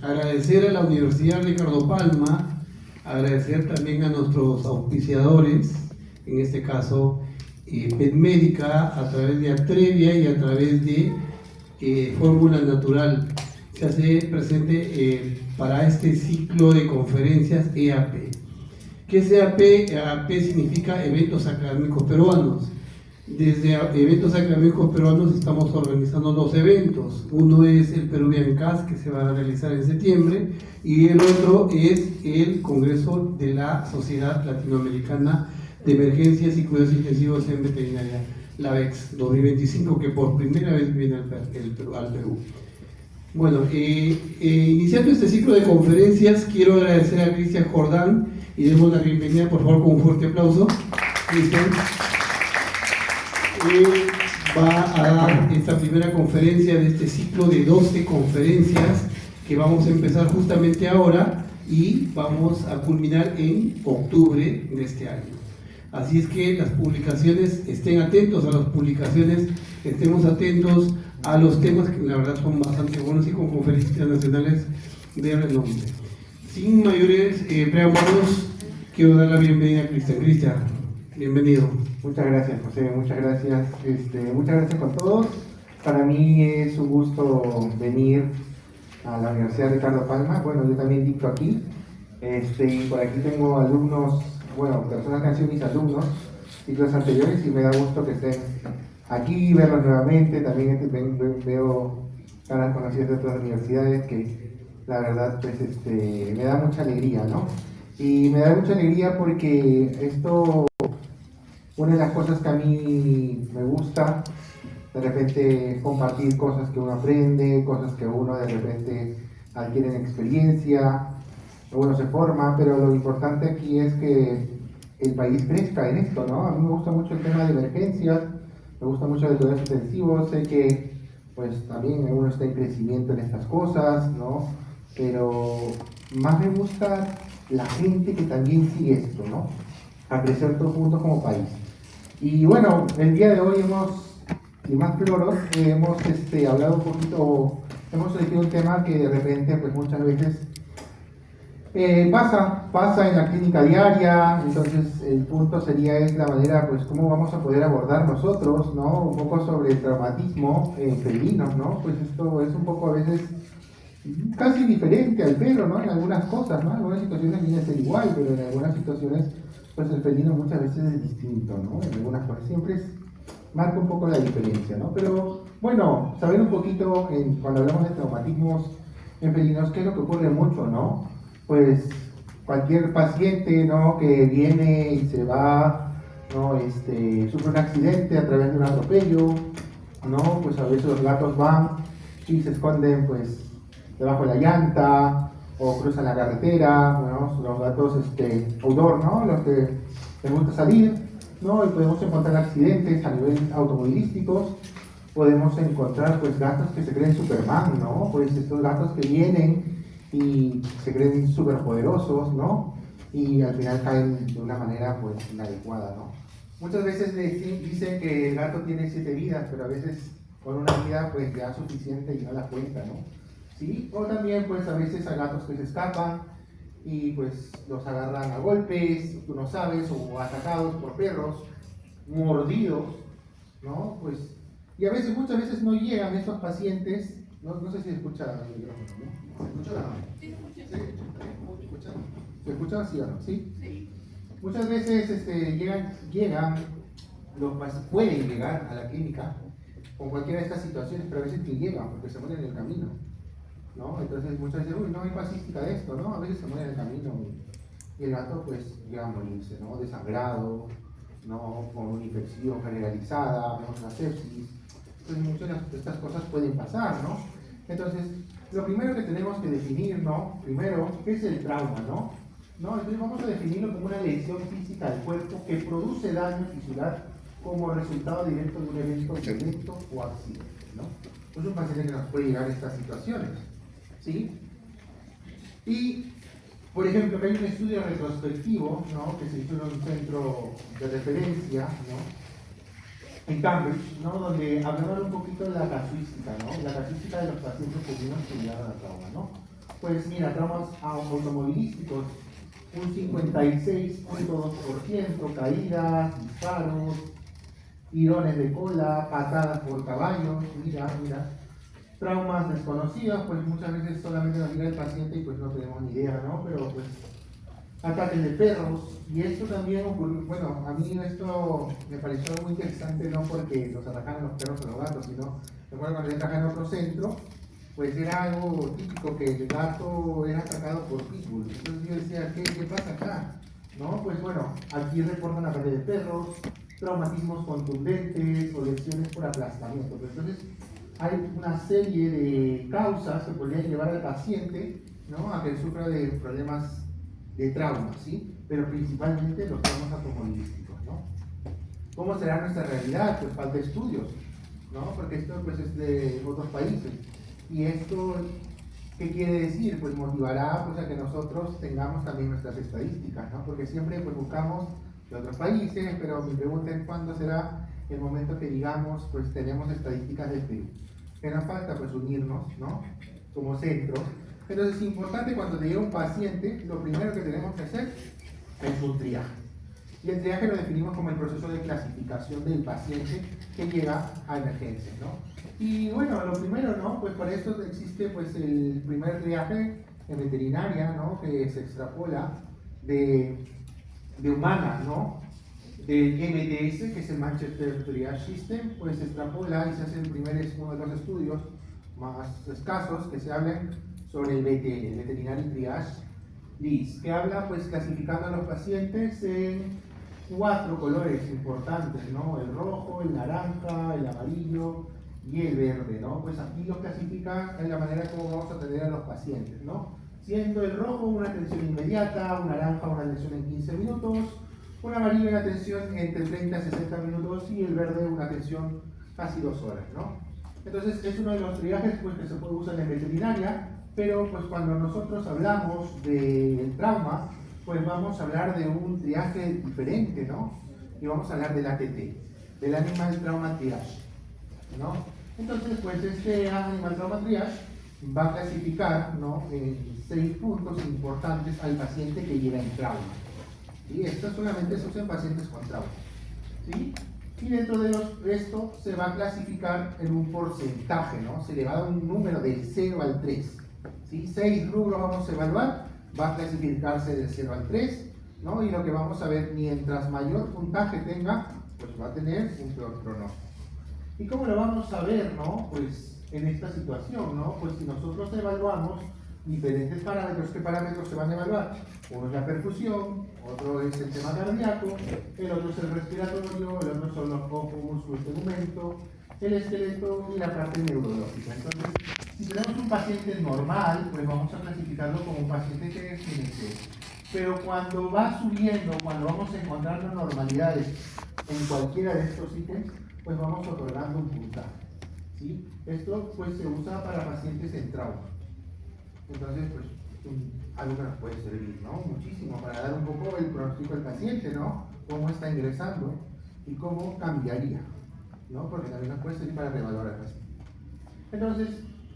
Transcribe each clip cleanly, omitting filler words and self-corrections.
Agradecer a la Universidad Ricardo Palma, agradecer también a nuestros auspiciadores, en este caso PetMédica, a través de Atrevia y a través de Fórmula Natural. Se hace presente para este ciclo de conferencias EAP. ¿Qué es EAP? EAP significa Eventos Académicos Peruanos. Desde Eventos Académicos Peruanos estamos organizando dos eventos. Uno es el Peruvian CAS, que se va a realizar en septiembre, y el otro es el Congreso de la Sociedad Latinoamericana de Emergencias y Cuidados Intensivos en Veterinaria, la VEX 2025, que por primera vez viene al Perú. Bueno, iniciando este ciclo de conferencias, quiero agradecer a Cristian Jordán y demos la bienvenida, por favor, con un fuerte aplauso. Cristian va a dar esta primera conferencia de este ciclo de 12 conferencias que vamos a empezar justamente ahora y vamos a culminar en octubre de este año. Así es que las publicaciones, estén atentos a las publicaciones, estemos atentos a los temas que la verdad son bastante buenos y con conferencias internacionales de renombre. Sin mayores preámbulos, quiero dar la bienvenida a Cristian. Cristian, bienvenido. Muchas gracias, José, muchas gracias. Muchas gracias con todos. Para mí es un gusto venir a la Universidad Ricardo Palma. Bueno, yo también dicto aquí. Por aquí tengo alumnos, bueno, personas que han sido mis alumnos, ciclos anteriores, y me da gusto que estén aquí, verlos nuevamente. También veo caras conocidas de otras universidades que la verdad pues, me da mucha alegría, ¿no? Y me da mucha alegría porque esto, una de las cosas que a mí me gusta, de repente compartir cosas que uno aprende, cosas que uno de repente adquiere en experiencia, uno se forma, pero lo importante aquí es que el país crezca en esto, ¿no? A mí me gusta mucho el tema de emergencias, me gusta mucho el cuidados intensivos, sé que pues también uno está en crecimiento en estas cosas, ¿no? Pero más me gusta la gente que también sigue esto, ¿no? A crecer todos juntos como país. Y bueno, el día de hoy sin más floros, hemos hablado un poquito, hemos elegido un tema que de repente pues muchas veces pasa en la clínica diaria. Entonces el punto sería la manera, pues cómo vamos a poder abordar nosotros, ¿no? Un poco sobre el traumatismo en felinos, ¿no? Pues esto es un poco a veces casi diferente al perro, ¿no? En algunas cosas, ¿no? En algunas situaciones viene a ser igual, pero en algunas situaciones pues el felino muchas veces es distinto, ¿no? En algunas cosas siempre marca un poco la diferencia, ¿no? Pero bueno, saber un poquito cuando hablamos de traumatismos en felinos, ¿qué es lo que ocurre mucho, ¿no? Pues cualquier paciente, ¿no? Que viene y se va, ¿no? Sufre un accidente a través de un atropello, ¿no? Pues a veces los gatos van y se esconden pues debajo de la llanta o cruzan la carretera, ¿no? Los gatos outdoor, ¿no? Los que les gusta salir, ¿no? Y podemos encontrar accidentes a nivel automovilísticos, podemos encontrar pues gatos que se creen Superman, ¿no? Pues estos gatos que vienen y se creen súper poderosos, ¿no? Y al final caen de una manera pues inadecuada, ¿no? Muchas veces dicen que el gato tiene 7 vidas, pero a veces con una vida pues ya suficiente y no la cuenta, ¿no? ¿Sí? O también pues a veces hay gatos que se escapan y pues los agarran a golpes, tú no sabes, o atacados por perros, mordidos, ¿no? Pues, y a veces, muchas veces no llegan estos pacientes, no sé si se escucha el micrófono, ¿no? ¿Se escucha? Sí, ¿Sí? ¿Se escucha? ¿Sí o no? ¿Sí? Sí. Muchas veces pueden llegar a la clínica con cualquiera de estas situaciones, pero a veces ni llegan porque se mueren en el camino, ¿no? Entonces muchas veces, uy, no hay pasística de esto, ¿no? A veces se muere en el camino y el gato pues llega a morirse, ¿no? Desangrado, ¿no? Con una infección generalizada, ¿no? Una sepsis. Entonces muchas de estas cosas pueden pasar, ¿no? Entonces, lo primero que tenemos que definir, ¿no? Primero, ¿qué es el trauma, no? Entonces vamos a definirlo como una lesión física del cuerpo que produce daño tisular como resultado directo de un evento violento o accidente, ¿no? Es un paciente que nos puede llegar a estas situaciones, ¿sí? Y, por ejemplo, hay un estudio retrospectivo, ¿no? Que se hizo en un centro de referencia, ¿no? En Cambridge, ¿no? Donde hablaban un poquito de la casuística, ¿no? La casuística de los pacientes que llegaron a trauma, ¿no? pues mira, traumas automovilísticos, un 56.2%, caídas, disparos, tirones de cola, patadas por caballos, mira. Traumas desconocidos, pues muchas veces solamente nos llega el paciente y pues no tenemos ni idea, ¿no? Pero pues ataques de perros, y esto también ocurrió, bueno, a mí esto me pareció muy interesante, no porque los atacaran los perros o los gatos, sino, recuerdo cuando yo trabajaba en otro centro, pues era algo típico que el gato era atacado por pitbull. Entonces yo decía, ¿qué pasa acá? ¿No? Pues bueno, aquí reportan ataques de perros, traumatismos contundentes o lesiones por aplastamiento. Pues entonces hay una serie de causas que podrían llevar al paciente, ¿no?, a que sufra de problemas de trauma, ¿sí? Pero principalmente los traumas automovilísticos, ¿no? ¿Cómo será nuestra realidad? Pues falta estudios, ¿no? Porque esto pues es de otros países. Y esto, ¿qué quiere decir? Pues motivará pues a que nosotros tengamos también nuestras estadísticas, ¿no? Porque siempre pues buscamos de otros países, pero mi pregunta es ¿cuándo será el momento que digamos pues tenemos estadísticas del Perú? ¿Qué nos falta? Pues unirnos, ¿no?, como centro. Entonces es importante cuando te llega un paciente, lo primero que tenemos que hacer es un triaje. Y el triaje lo definimos como el proceso de clasificación del paciente que llega a emergencias, ¿no? Y bueno, lo primero, ¿no?, pues para esto existe pues el primer triaje en veterinaria, ¿no?, que se extrapola de humana, ¿no?, del MTS, que es el Manchester Triage System, pues se extrapola y se hace uno de los estudios más escasos que se hablan sobre el BTL, el Veterinary Triage List, que habla pues clasificando a los pacientes en 4 colores importantes, ¿no?, el rojo, el naranja, el amarillo y el verde, ¿no? Pues aquí los clasifica en la manera como vamos a atender a los pacientes, ¿no? Siendo el rojo una atención inmediata, un naranja una atención en 15 minutos, un amarillo una atención entre 30 y 60 minutos y el verde una atención casi 2 horas, ¿no? Entonces es uno de los triajes pues, que se puede usar en veterinaria, pero pues cuando nosotros hablamos del trauma, pues vamos a hablar de un triaje diferente, ¿no? Y vamos a hablar del ATT, del Animal Trauma Triage, ¿no? Entonces, pues este Animal Trauma Triage va a clasificar, ¿no?, en 6 puntos importantes al paciente que llega en trauma. ¿Sí? Esto solamente se usa en pacientes con trauma, ¿sí? Y dentro de esto se va a clasificar en un porcentaje, ¿no? Se le va a dar un número del 0 al 3, ¿sí? 6 rubros vamos a evaluar, va a clasificarse del 0 al 3, ¿no? Y lo que vamos a ver, mientras mayor puntaje tenga, pues va a tener un peor pronóstico. ¿Y cómo lo vamos a ver, no? Pues en esta situación, ¿no? Pues si nosotros evaluamos diferentes parámetros, ¿qué parámetros se van a evaluar? Uno es la perfusión, otro es el tema cardíaco, el otro es el respiratorio, el otro son los ojos, músculos, tegumento, el esqueleto y la parte neurológica. Entonces, si tenemos un paciente normal, pues vamos a clasificarlo como un paciente que tiene C. Pero cuando va subiendo, cuando vamos encontrando normalidades en cualquiera de estos ítems, pues vamos otorgando un puntaje, ¿sí? Esto pues se usa para pacientes en trauma. Entonces, pues, algo que nos puede servir, ¿no? Muchísimo, para dar un poco el pronóstico del paciente, ¿no? Cómo está ingresando y cómo cambiaría, ¿no? Porque también nos puede servir para reevaluar al paciente. Entonces,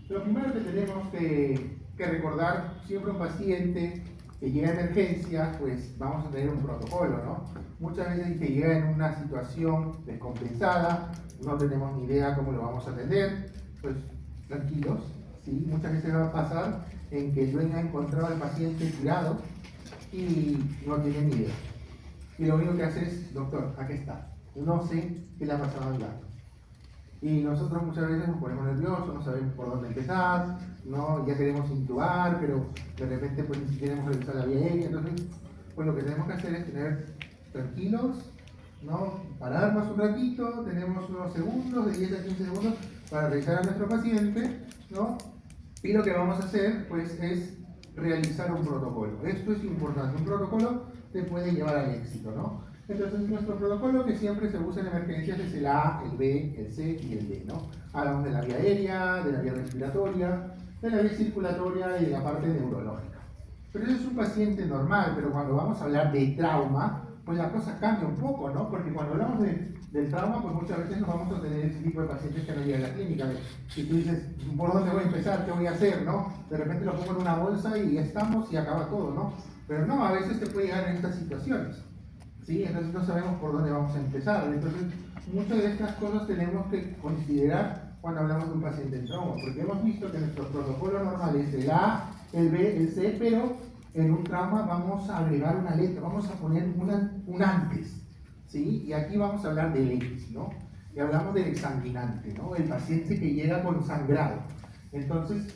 lo primero que tenemos que recordar, siempre un paciente que llega a emergencia, pues vamos a tener un protocolo, ¿no? Muchas veces que llega en una situación descompensada, no tenemos ni idea cómo lo vamos a atender, pues tranquilos, ¿sí? Muchas veces va a pasar en que el dueño ha encontrado al paciente tirado y no tiene ni idea. Y lo único que hace es, doctor, aquí está, no sé qué le ha pasado al gato. Y nosotros muchas veces nos ponemos nerviosos, no sabemos por dónde empezar, ¿no? Ya queremos intubar, pero de repente pues ni siquiera hemos revisado la vía aérea. Entonces, pues lo que tenemos que hacer es tener tranquilos, ¿no? Pararnos un ratito, tenemos unos segundos, de 10 a 15 segundos, para revisar a nuestro paciente, ¿no? Y lo que vamos a hacer, pues, es realizar un protocolo. Esto es importante. Un protocolo te puede llevar al éxito, ¿no? Entonces, nuestro protocolo que siempre se usa en emergencias es el A, el B, el C y el D, ¿no? Hablamos de la vía aérea, de la vía respiratoria, de la vía circulatoria y de la parte neurológica. Pero eso es un paciente normal, pero cuando vamos a hablar de trauma, pues la cosa cambia un poco, ¿no? Porque cuando hablamos del trauma, pues muchas veces nos vamos a tener ese tipo de pacientes que no llegan a la clínica. Y tú dices, ¿por dónde voy a empezar? ¿Qué voy a hacer? ¿No? De repente lo pongo en una bolsa y ya estamos y acaba todo, ¿no? Pero no, a veces te puede llegar en estas situaciones, ¿sí? Entonces no sabemos por dónde vamos a empezar. Entonces, muchas de estas cosas tenemos que considerar cuando hablamos de un paciente en trauma, porque hemos visto que nuestro protocolo normal es el A, el B, el C, pero en un trauma vamos a agregar una letra, vamos a poner un antes, ¿sí? Y aquí vamos a hablar del X, ¿no? Y hablamos del exsanguinante, ¿no? El paciente que llega con sangrado. Entonces,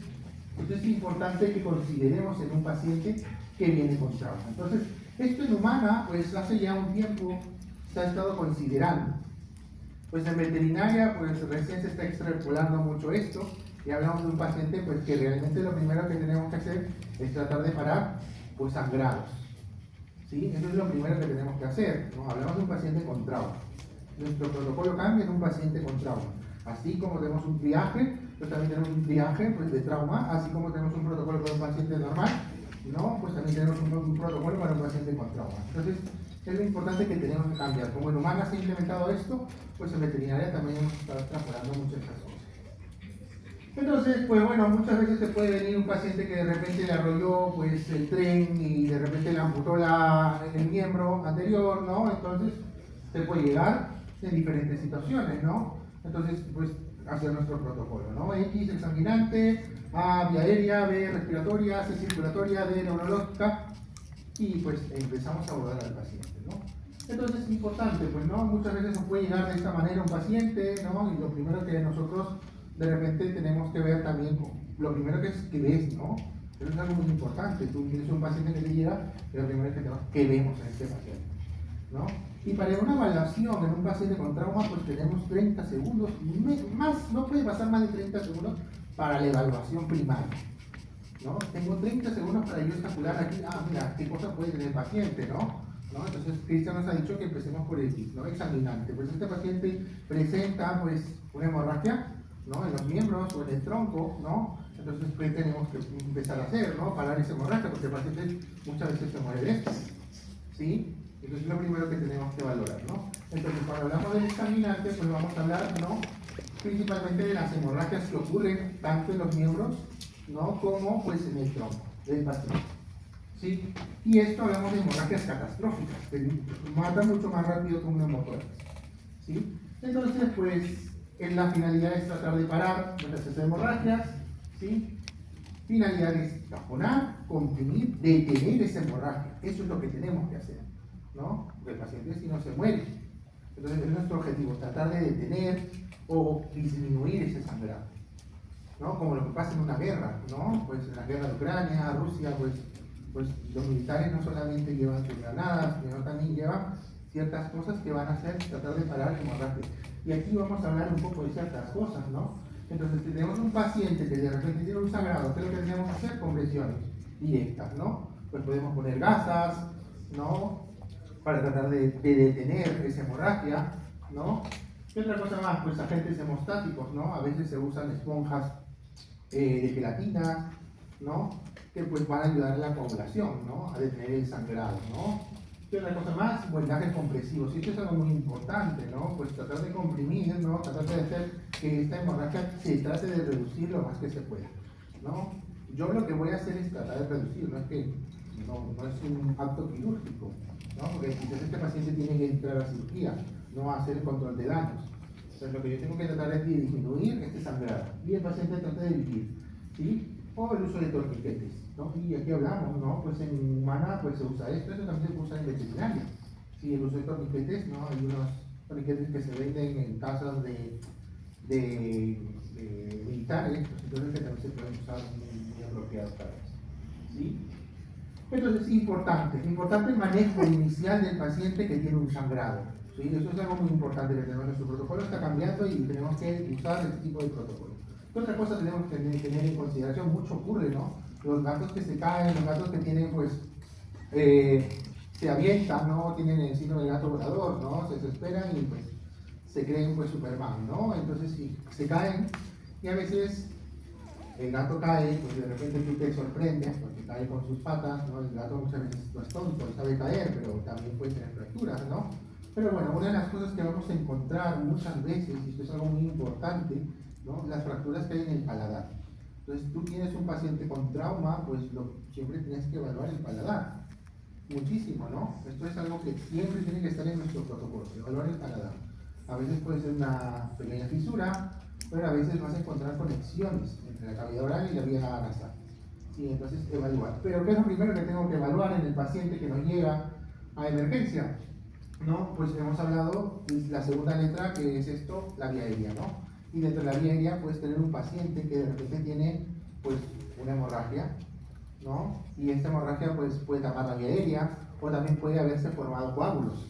esto es importante que consideremos en un paciente que viene con trauma. Entonces, esto en humana, pues hace ya un tiempo se ha estado considerando. Pues en veterinaria, pues recién se está extrapolando mucho esto, y hablamos de un paciente pues que realmente lo primero que tenemos que hacer es tratar de parar pues sangrados, ¿sí? Eso es lo primero que tenemos que hacer, ¿no? Hablamos de un paciente con trauma. Nuestro protocolo cambia en un paciente con trauma. Así como tenemos un triaje, pues también tenemos un triaje pues, de trauma, así como tenemos un protocolo para un paciente normal, ¿no? Pues también tenemos un protocolo para un paciente con trauma. Entonces, es lo importante que tenemos que cambiar. Como en humanas se ha implementado esto, pues en veterinaria también hemos estado extrapolando muchas estas cosas. Entonces, pues bueno, muchas veces te puede venir un paciente que de repente le arrolló pues, el tren y de repente le amputó el miembro anterior, ¿no? Entonces, te puede llegar en diferentes situaciones, ¿no? Entonces, pues, hacer nuestro protocolo, ¿no? X, exsanguinante, A, vía aérea, B, respiratoria, C, circulatoria, D, neurológica, y pues empezamos a abordar al paciente, ¿no? Entonces es importante, pues, ¿no? Muchas veces nos puede llegar de esta manera un paciente, ¿no? Y lo primero que nosotros de repente tenemos que ver también, lo primero que ves, ¿no? Eso es algo muy importante. Tú tienes un paciente que te llega, y lo primero que vemos en este paciente, ¿no? Y para una evaluación en un paciente con trauma, pues tenemos 30 segundos, más, no puede pasar más de 30 segundos para la evaluación primaria, ¿no? Tengo 30 segundos para yo especular aquí, mira, qué cosa puede tener el paciente, ¿no? Entonces, Cristian nos ha dicho que empecemos por el X, ¿no? Exsanguinante. Pues este paciente presenta, pues, una hemorragia, ¿no? En los miembros o en el tronco, ¿no? Entonces, ¿qué tenemos que empezar a hacer, ¿no? Parar esa hemorragia, porque el paciente muchas veces se muere de esto, ¿sí? Entonces, es lo primero que tenemos que valorar, ¿no? Entonces, cuando hablamos del exsanguinante, pues vamos a hablar, ¿no? Principalmente de las hemorragias que ocurren tanto en los miembros, ¿no? Como, pues, en el tronco del paciente, ¿sí? Y esto hablamos de hemorragias catastróficas, que matan mucho más rápido que un neumotórax, ¿sí? Entonces, pues, la finalidad es tratar de parar nuestras hemorragias, ¿sí? Finalidad es taponar, comprimir, detener esa hemorragia. Eso es lo que tenemos que hacer, ¿no? Porque el paciente si no se muere. Entonces, es nuestro objetivo, tratar de detener o disminuir ese sangrado, ¿no? Como lo que pasa en una guerra, ¿no? Pues en la guerra de Ucrania, Rusia, pues los militares no solamente llevan sus granadas, sino también llevan ciertas cosas que van a hacer tratar de parar la hemorragia. Y aquí vamos a hablar un poco de ciertas cosas, ¿no? Entonces, si tenemos un paciente que de repente tiene un sangrado, ¿qué es lo que tenemos que hacer? Compresiones directas, ¿no? Pues podemos poner gasas, ¿no? Para tratar de detener esa hemorragia, ¿no? ¿Qué otra cosa más? Pues agentes hemostáticos, ¿no? A veces se usan esponjas de gelatina, ¿no? Que pues van a ayudar a la coagulación, ¿no? A detener el sangrado, ¿no? ¿Qué otra cosa más? Vendajes compresivos. Y esto es algo muy importante, ¿no? Pues tratar de comprimir, ¿no? Tratar de hacer que esta hemorragia se trate de reducir lo más que se pueda, ¿no? Yo lo que voy a hacer es tratar de reducir, no es que no es un acto quirúrgico, ¿no? Porque quizás este paciente tiene que entrar a cirugía, no a hacer el control de daños. Entonces lo que yo tengo que tratar es de disminuir este sangrado y el paciente trata de vivir, ¿sí? O el uso de torniquetes, ¿no? Y aquí hablamos, ¿no? Pues en humana pues se usa esto, eso también se usa en veterinaria. Sí, el uso de torniquetes, ¿no? Hay unos torniquetes que se venden en casas de militares, pues, entonces que también se pueden usar muy apropiados para eso, ¿sí? Entonces es importante el manejo inicial del paciente que tiene un sangrado, ¿sí? Eso es algo muy importante que tenemos. Nuestro protocolo está cambiando y tenemos que usar este tipo de protocolo. Otra cosa tenemos que tener en consideración, mucho ocurre, ¿no? Los gatos que se caen, los gatos que tienen, pues, se avientan, ¿no? Tienen el síndrome del gato volador, ¿no? Se desesperan y, pues, se creen, pues, Superman, ¿no? Entonces, si se caen, y a veces el gato cae, pues de repente tú te sorprendes porque cae con sus patas, ¿no? El gato muchas veces no es tonto, sabe caer, pero también puede tener fracturas, ¿no? Pero bueno, una de las cosas que vamos a encontrar muchas veces, y esto es algo muy importante, ¿no? Las fracturas que hay en el paladar. Entonces, tú tienes un paciente con trauma, pues siempre tienes que evaluar el paladar. Muchísimo, ¿no? Esto es algo que siempre tiene que estar en nuestro protocolo, evaluar el paladar. A veces puede ser una pequeña fisura, pero a veces vas a encontrar conexiones entre la cavidad oral y la vía nasal. Sí, entonces evaluar. Pero ¿qué es lo primero que tengo que evaluar en el paciente que nos llega a emergencia? ¿No? Pues hemos hablado de la segunda letra, que es esto, la vía aérea, ¿no? Y dentro de la vía aérea puedes tener un paciente que de repente tiene pues una hemorragia, ¿no? Y esta hemorragia pues puede tapar la vía aérea o también puede haberse formado coágulos.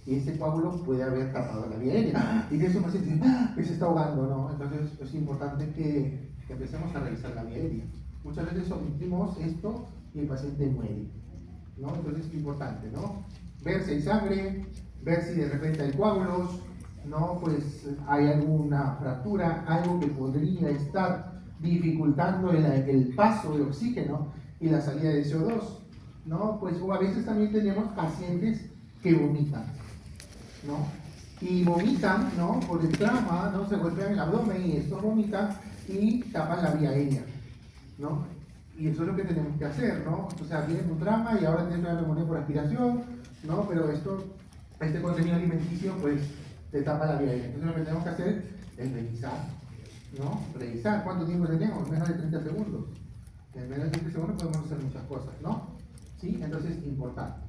Y ese coágulo puede haber tapado la vía aérea. Y es un paciente que se está ahogando, ¿no? Entonces es importante que empecemos a revisar la vía aérea. Muchas veces omitimos esto y el paciente muere, ¿no? Entonces es importante, ¿no? Ver si hay sangre, ver si de repente hay coágulos, ¿no? Pues hay alguna fractura, algo que podría estar dificultando el paso de oxígeno y la salida de CO2, ¿no? Pues o a veces también tenemos pacientes que vomitan, ¿no? Y vomitan, ¿no? Por el trauma, ¿no? Se golpean el abdomen y esto vomitan y tapan la vía aérea, ¿no? Y eso es lo que tenemos que hacer, ¿no? O sea, tienes un trauma y ahora tienes una neumonía por aspiración, ¿no? Pero este contenido alimenticio, pues, te tapa la vía aérea. Entonces lo que tenemos que hacer es revisar, ¿no? Revisar cuánto tiempo tenemos, menos de 30 segundos. En menos de 30 segundos podemos hacer muchas cosas, ¿no? ¿Sí? Entonces, importante.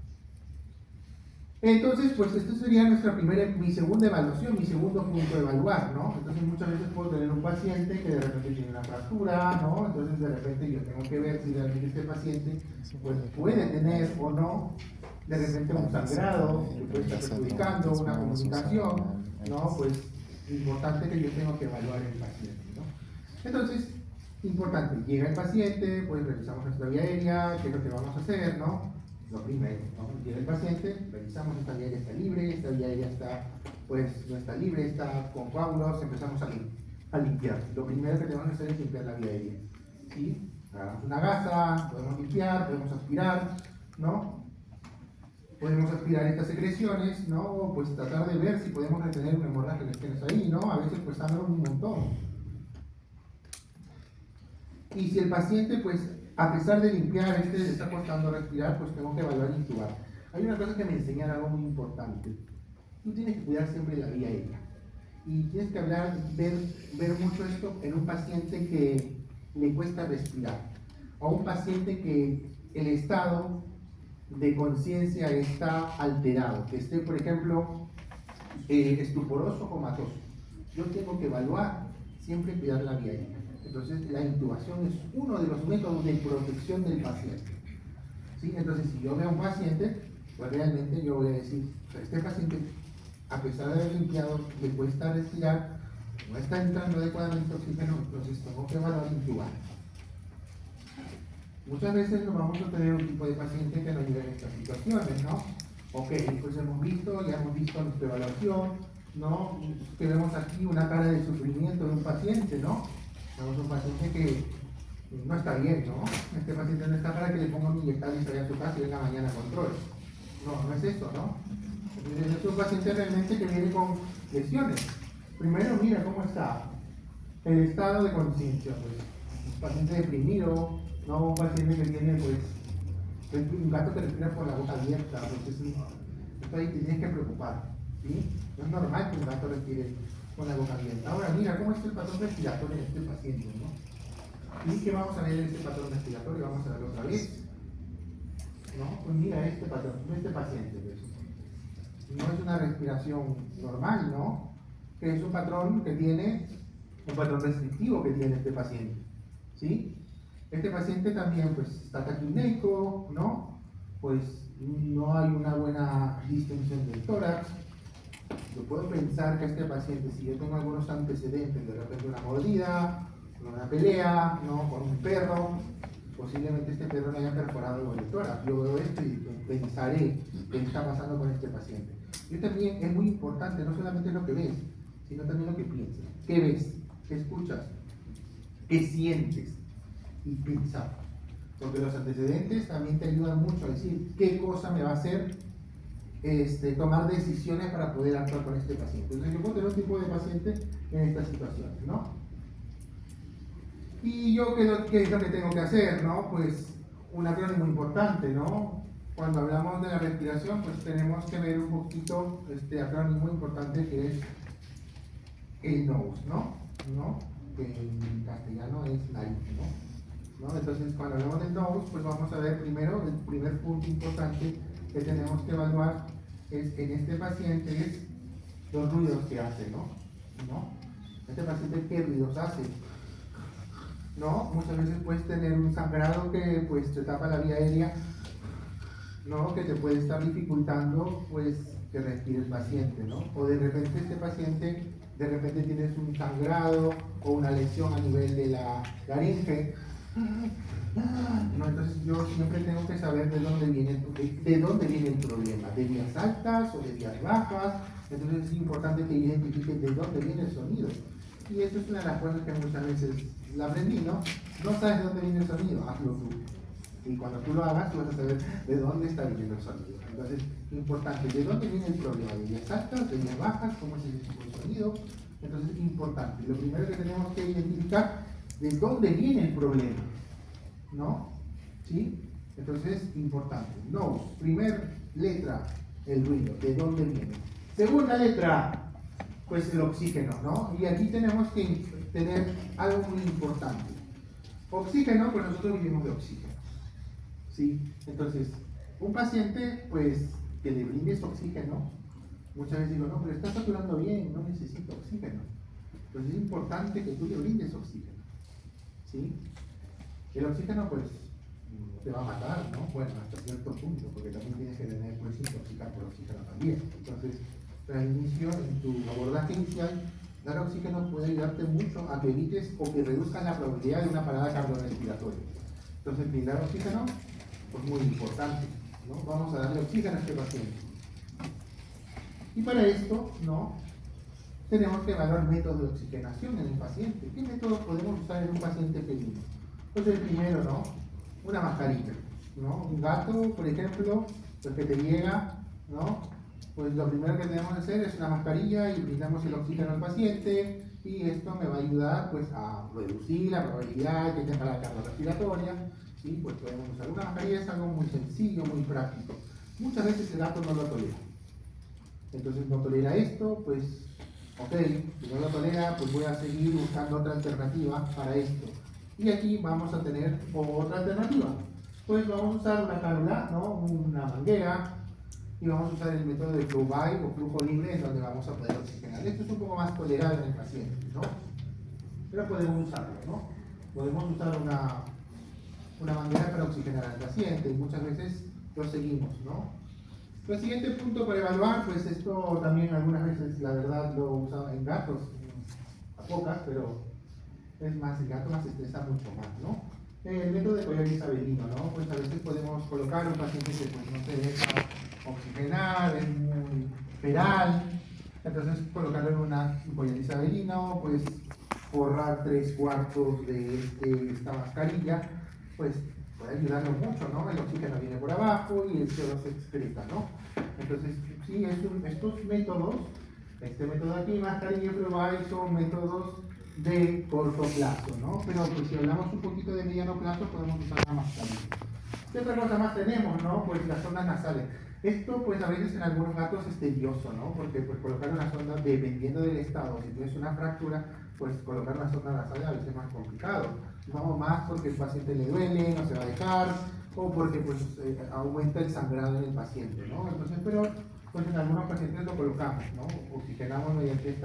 Entonces, pues esto sería mi segunda evaluación, mi segundo punto de evaluar, ¿no? Entonces muchas veces puedo tener un paciente que de repente tiene una fractura, ¿no? Entonces de repente yo tengo que ver si realmente este paciente pues, puede tener o no de repente un sangrado que puede estar perjudicando una comunicación, ¿no? Pues importante que yo tengo que evaluar el paciente, ¿no? Entonces, importante, llega el paciente, pues revisamos nuestra vía aérea, qué es lo que vamos a hacer, ¿no? Lo primero, ¿no? Llega el paciente, revisamos esta vía aérea está libre, esta vía aérea está, pues no está libre, está con coágulos, empezamos a limpiar. Lo primero que tenemos que hacer es limpiar la vía aérea, ¿sí? Agarramos una gasa, podemos limpiar, podemos aspirar, ¿no? Podemos aspirar estas secreciones, ¿no? O pues tratar de ver si podemos retener una hemorragia que tienes ahí, ¿no? A veces pues sangra un montón. Y si el paciente, pues, a pesar de limpiar, le está costando respirar, pues tengo que evaluar e intubar. Hay una cosa que me enseñan, algo muy importante. Tú tienes que cuidar siempre la vía aérea. Y tienes que ver mucho esto en un paciente que le cuesta respirar. O un paciente que el estado de conciencia está alterado. Que esté, por ejemplo, estuporoso o comatoso. Yo tengo que evaluar, siempre cuidar la vía aérea. Entonces, la intubación es uno de los métodos de protección del paciente. ¿Sí? Entonces, si yo veo a un paciente, pues realmente yo voy a decir, este paciente, a pesar de haber limpiado, le cuesta respirar, no está entrando adecuadamente oxígeno, entonces tengo que evaluar intubar. Muchas veces nos vamos a tener un tipo de paciente que nos lleva en estas situaciones, ¿no? Ok, pues ya hemos visto nuestra evaluación, ¿no? Que vemos aquí una cara de sufrimiento de un paciente, ¿no? Tenemos un paciente que no está bien, ¿no? Este paciente no está para que le ponga un inyectable y se vaya a su casa y venga mañana a control. No, no es eso, ¿no? Entonces, es un paciente realmente que viene con lesiones. Primero, mira cómo está el estado de conciencia, pues. Un paciente deprimido, no un paciente que tiene, pues, un gato que respira por la boca abierta, pues esto ahí te tienes que preocupar, ¿sí? No es normal que un gato respire con la boca abierta. Ahora, mira cómo es el patrón respiratorio de este paciente, ¿no? Y que vamos a ver este patrón respiratorio, vamos a verlo otra vez, ¿no? Pues mira este patrón, este paciente, pues. No es una respiración normal, ¿no? Que es un patrón que tiene, un patrón restrictivo que tiene este paciente, ¿sí? Este paciente también, pues, está taquipneico, ¿no? Pues no hay una buena distensión del tórax. Yo puedo pensar que este paciente, si yo tengo algunos antecedentes, de repente una mordida, una pelea, ¿no? Con un perro, posiblemente este perro le haya perforado el tórax. Yo veo esto y pensaré qué está pasando con este paciente. Y también es muy importante, no solamente lo que ves, sino también lo que piensas. ¿Qué ves? ¿Qué escuchas? ¿Qué sientes? y pensar. Porque los antecedentes también te ayudan mucho a decir qué cosa me va a hacer tomar decisiones para poder actuar con este paciente. Entonces yo puedo tener un tipo de paciente en estas situaciones, ¿no? Y yo, ¿qué es lo que tengo que hacer, no? Pues un acrónimo importante, ¿no? Cuando hablamos de la respiración, pues tenemos que ver un poquito este acrónimo muy importante que es el NOS, ¿no? Que en castellano es nariz, ¿no? Entonces, cuando hablamos del NOS, pues vamos a ver primero, el primer punto importante que tenemos que evaluar es en este paciente es los ruidos que hace, ¿no? Este paciente, ¿qué ruidos hace? ¿No? Muchas veces puedes tener un sangrado que pues te tapa la vía aérea, ¿no? Que te puede estar dificultando pues que respire el paciente, ¿no? O de repente este paciente, de repente tienes un sangrado o una lesión a nivel de la laringe, ¿no? Entonces yo siempre tengo que saber de dónde viene el problema, de vías altas o de vías bajas. Entonces es importante que identifiques de dónde viene el sonido. Y esto es una de las cosas que muchas veces la aprendí, ¿no? No sabes de dónde viene el sonido, hazlo tú. Y cuando tú lo hagas, tú vas a saber de dónde está viniendo el sonido. Entonces, importante, ¿de dónde viene el problema? ¿De vías altas, de vías bajas? ¿Cómo es el tipo de sonido? Entonces, importante. Lo primero que tenemos que identificar, ¿de dónde viene el problema? ¿No? ¿Sí? Entonces, importante. No, primer letra, el ruido, ¿de dónde viene? Segunda letra, pues el oxígeno, ¿no? Y aquí tenemos que tener algo muy importante. Oxígeno, pues nosotros vivimos de oxígeno, ¿sí? Entonces, un paciente, pues, que le brindes oxígeno, muchas veces digo, no, pero está saturando bien, no necesita oxígeno. Entonces es importante que tú le brindes oxígeno, ¿sí? El oxígeno, pues, te va a matar, ¿no? Bueno, hasta cierto punto, porque también tienes que tener, pues, intoxicar por oxígeno también. Entonces, al inicio, en tu abordaje inicial, dar oxígeno puede ayudarte mucho a que evites o que reduzcas la probabilidad de una parada cardiorrespiratoria. Entonces, brindar oxígeno, pues muy importante, ¿no? Vamos a darle oxígeno a este paciente. Y para esto, ¿no? Tenemos que evaluar métodos de oxigenación en el paciente. ¿Qué métodos podemos usar en un paciente felino? Pues el primero, ¿no? Una mascarilla, ¿no? Un gato, por ejemplo, pues que te llega, ¿no? Pues lo primero que tenemos que hacer es una mascarilla y brindamos el oxígeno al paciente y esto me va a ayudar pues a reducir la probabilidad de que tenga la cardiorrespiratoria, ¿sí? Pues podemos usar una mascarilla, es algo muy sencillo, muy práctico. Muchas veces el gato no lo tolera. Entonces no tolera esto, pues ok, si no lo tolera, pues voy a seguir buscando otra alternativa para esto. Y aquí vamos a tener otra alternativa. Pues vamos a usar una cánula, ¿no? Una manguera, y vamos a usar el método de flow by o flujo libre en donde vamos a poder oxigenar. Esto es un poco más tolerable en el paciente, ¿no? Pero podemos usarlo, ¿no? Podemos usar una manguera para oxigenar al paciente y muchas veces lo seguimos, ¿no? El siguiente punto para evaluar, pues esto también algunas veces la verdad lo usado en gatos, a pocas, pero es más, el gato más estresa mucho más, ¿no? El método de collar isabelino, ¿no? Pues a veces podemos colocar un paciente que pues no se deja oxigenar, es muy feral, entonces colocarlo en un collar isabelino, pues forrar 3/4 de esta mascarilla, pues puede ayudarlo mucho, ¿no? El oxígeno viene por abajo y el CO2 se excreta, ¿no? Entonces, sí, estos métodos, este método aquí, mascarilla y prueba, son métodos de corto plazo, ¿no? Pero pues, si hablamos un poquito de mediano plazo, podemos usar la mascarilla. ¿Qué otra cosa más tenemos, no? Pues las sondas nasales. Esto, pues a veces en algunos gatos es tedioso, ¿no? Porque pues colocar una sonda, dependiendo del estado, si tienes una fractura, pues colocar una sonda nasal a veces es más complicado. No más porque el paciente le duele, no se va a dejar, o porque pues aumenta el sangrado en el paciente, ¿no? Entonces, pero pues en algunos pacientes lo colocamos, ¿no? Oxigenamos mediante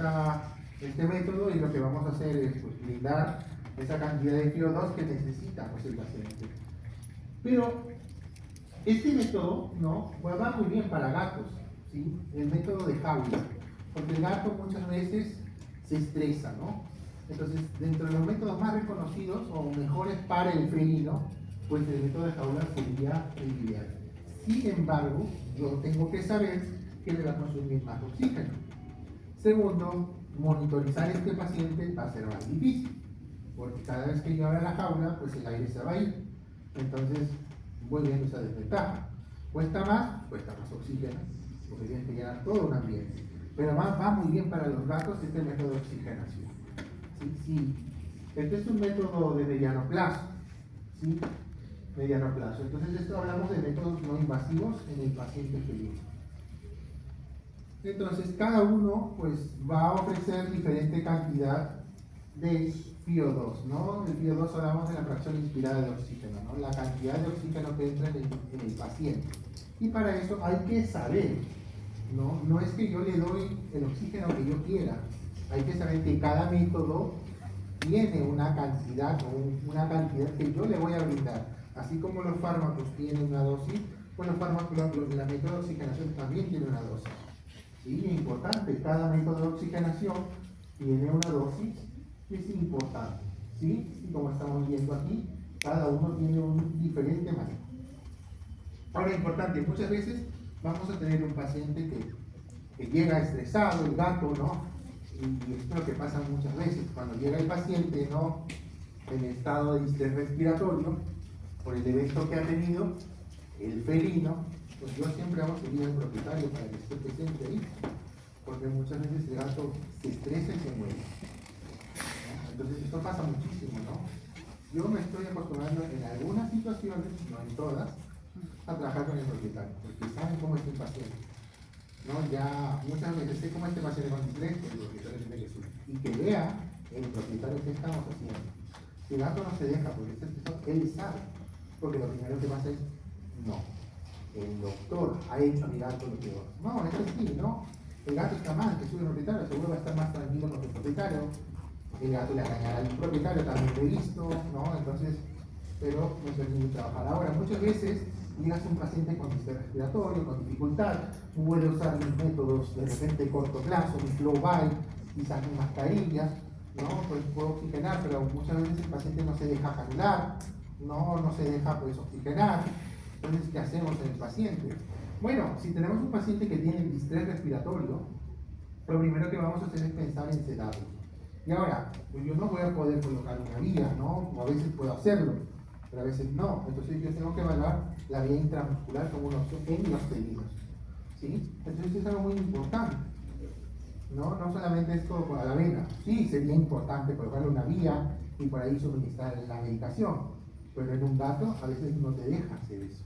este método y lo que vamos a hacer es pues, brindar esa cantidad de CO2 que necesita pues, el paciente. Pero este método, ¿no? Pues, va muy bien para gatos, ¿sí? El método de jaula, porque el gato muchas veces se estresa, ¿no? Entonces, dentro de los métodos más reconocidos o mejores para el felino, pues el método de jaula sería el ideal. Sin embargo, yo tengo que saber que le va a consumir más oxígeno. Segundo, monitorizar este paciente va a ser más difícil. porque cada vez que yo abra la jaula, pues el aire se va a ir. Entonces, voy viendo esa desventaja. Cuesta más oxígeno, porque tienes que llenar todo un ambiente. Pero va muy bien para los gatos este método de oxigenación. ¿Sí? Este es un método de mediano plazo. ¿Sí? Mediano plazo. Entonces, esto hablamos de métodos no invasivos en el paciente felino. Entonces, cada uno pues, va a ofrecer diferente cantidad de PO2, ¿no? El PO2 hablamos de la fracción inspirada de oxígeno, ¿no? La cantidad de oxígeno que entra en el paciente. Y para eso hay que saber, ¿no? No es que yo le doy el oxígeno que yo quiera, hay que saber que cada método tiene una cantidad que yo le voy a brindar. Así como los fármacos tienen una dosis, pues los fármacos, la método de oxigenación también tiene una dosis. ¿Sí? Es importante, cada método de oxigenación tiene una dosis que es importante. ¿Sí? Y como estamos viendo aquí, cada uno tiene un diferente manejo. Ahora, importante, muchas veces vamos a tener un paciente que llega estresado, el gato, ¿no? Y esto es lo que pasa muchas veces, cuando llega el paciente, ¿no? En estado de distrés respiratorio, por el evento que ha tenido, el felino, pues yo siempre hago seguir al propietario para que esté presente ahí, porque muchas veces el gato se estresa y se muere. ¿No? Entonces esto pasa muchísimo, ¿no? Yo me estoy acostumbrando en algunas situaciones, no en todas, a trabajar con el propietario, porque saben cómo es el paciente. ¿No? Ya muchas veces sé cómo este paciente con estrés, el propietario tiene que subir. Y que vea el propietario qué estamos haciendo. Si el gato no se deja porque está estresado, él sabe. Porque lo primero que pasa es, no, el doctor ha hecho a mi gato lo peor. No, es así, ¿no? El gato está mal, que sube el propietario, seguro va a estar más tranquilo con el propietario. El gato le engañará al propietario, también lo he visto, ¿no? Entonces, pero no se tiene que trabajar. Ahora, muchas veces llegas a un paciente con distrés respiratorio, con dificultad, puede usar mis métodos de repente corto plazo, mi flow by, quizás mi mascarilla, ¿no? Pues puedo oxigenar, pero muchas veces el paciente no se deja canular, no se deja pues oxigenar. Entonces, ¿qué hacemos en el paciente? Bueno, si tenemos un paciente que tiene distrés respiratorio, lo primero que vamos a hacer es pensar en sedarlo. Y ahora, pues yo no voy a poder colocar una vía, ¿no? Como a veces puedo hacerlo, pero a veces no. Entonces yo tengo que evaluar la vía intramuscular como una opción en los felinos. ¿Sí? Entonces es algo muy importante. No solamente esto a la vena. Sí, sería importante colocarle una vía y por ahí suministrar la medicación. Pero en un gato a veces no te deja hacer eso.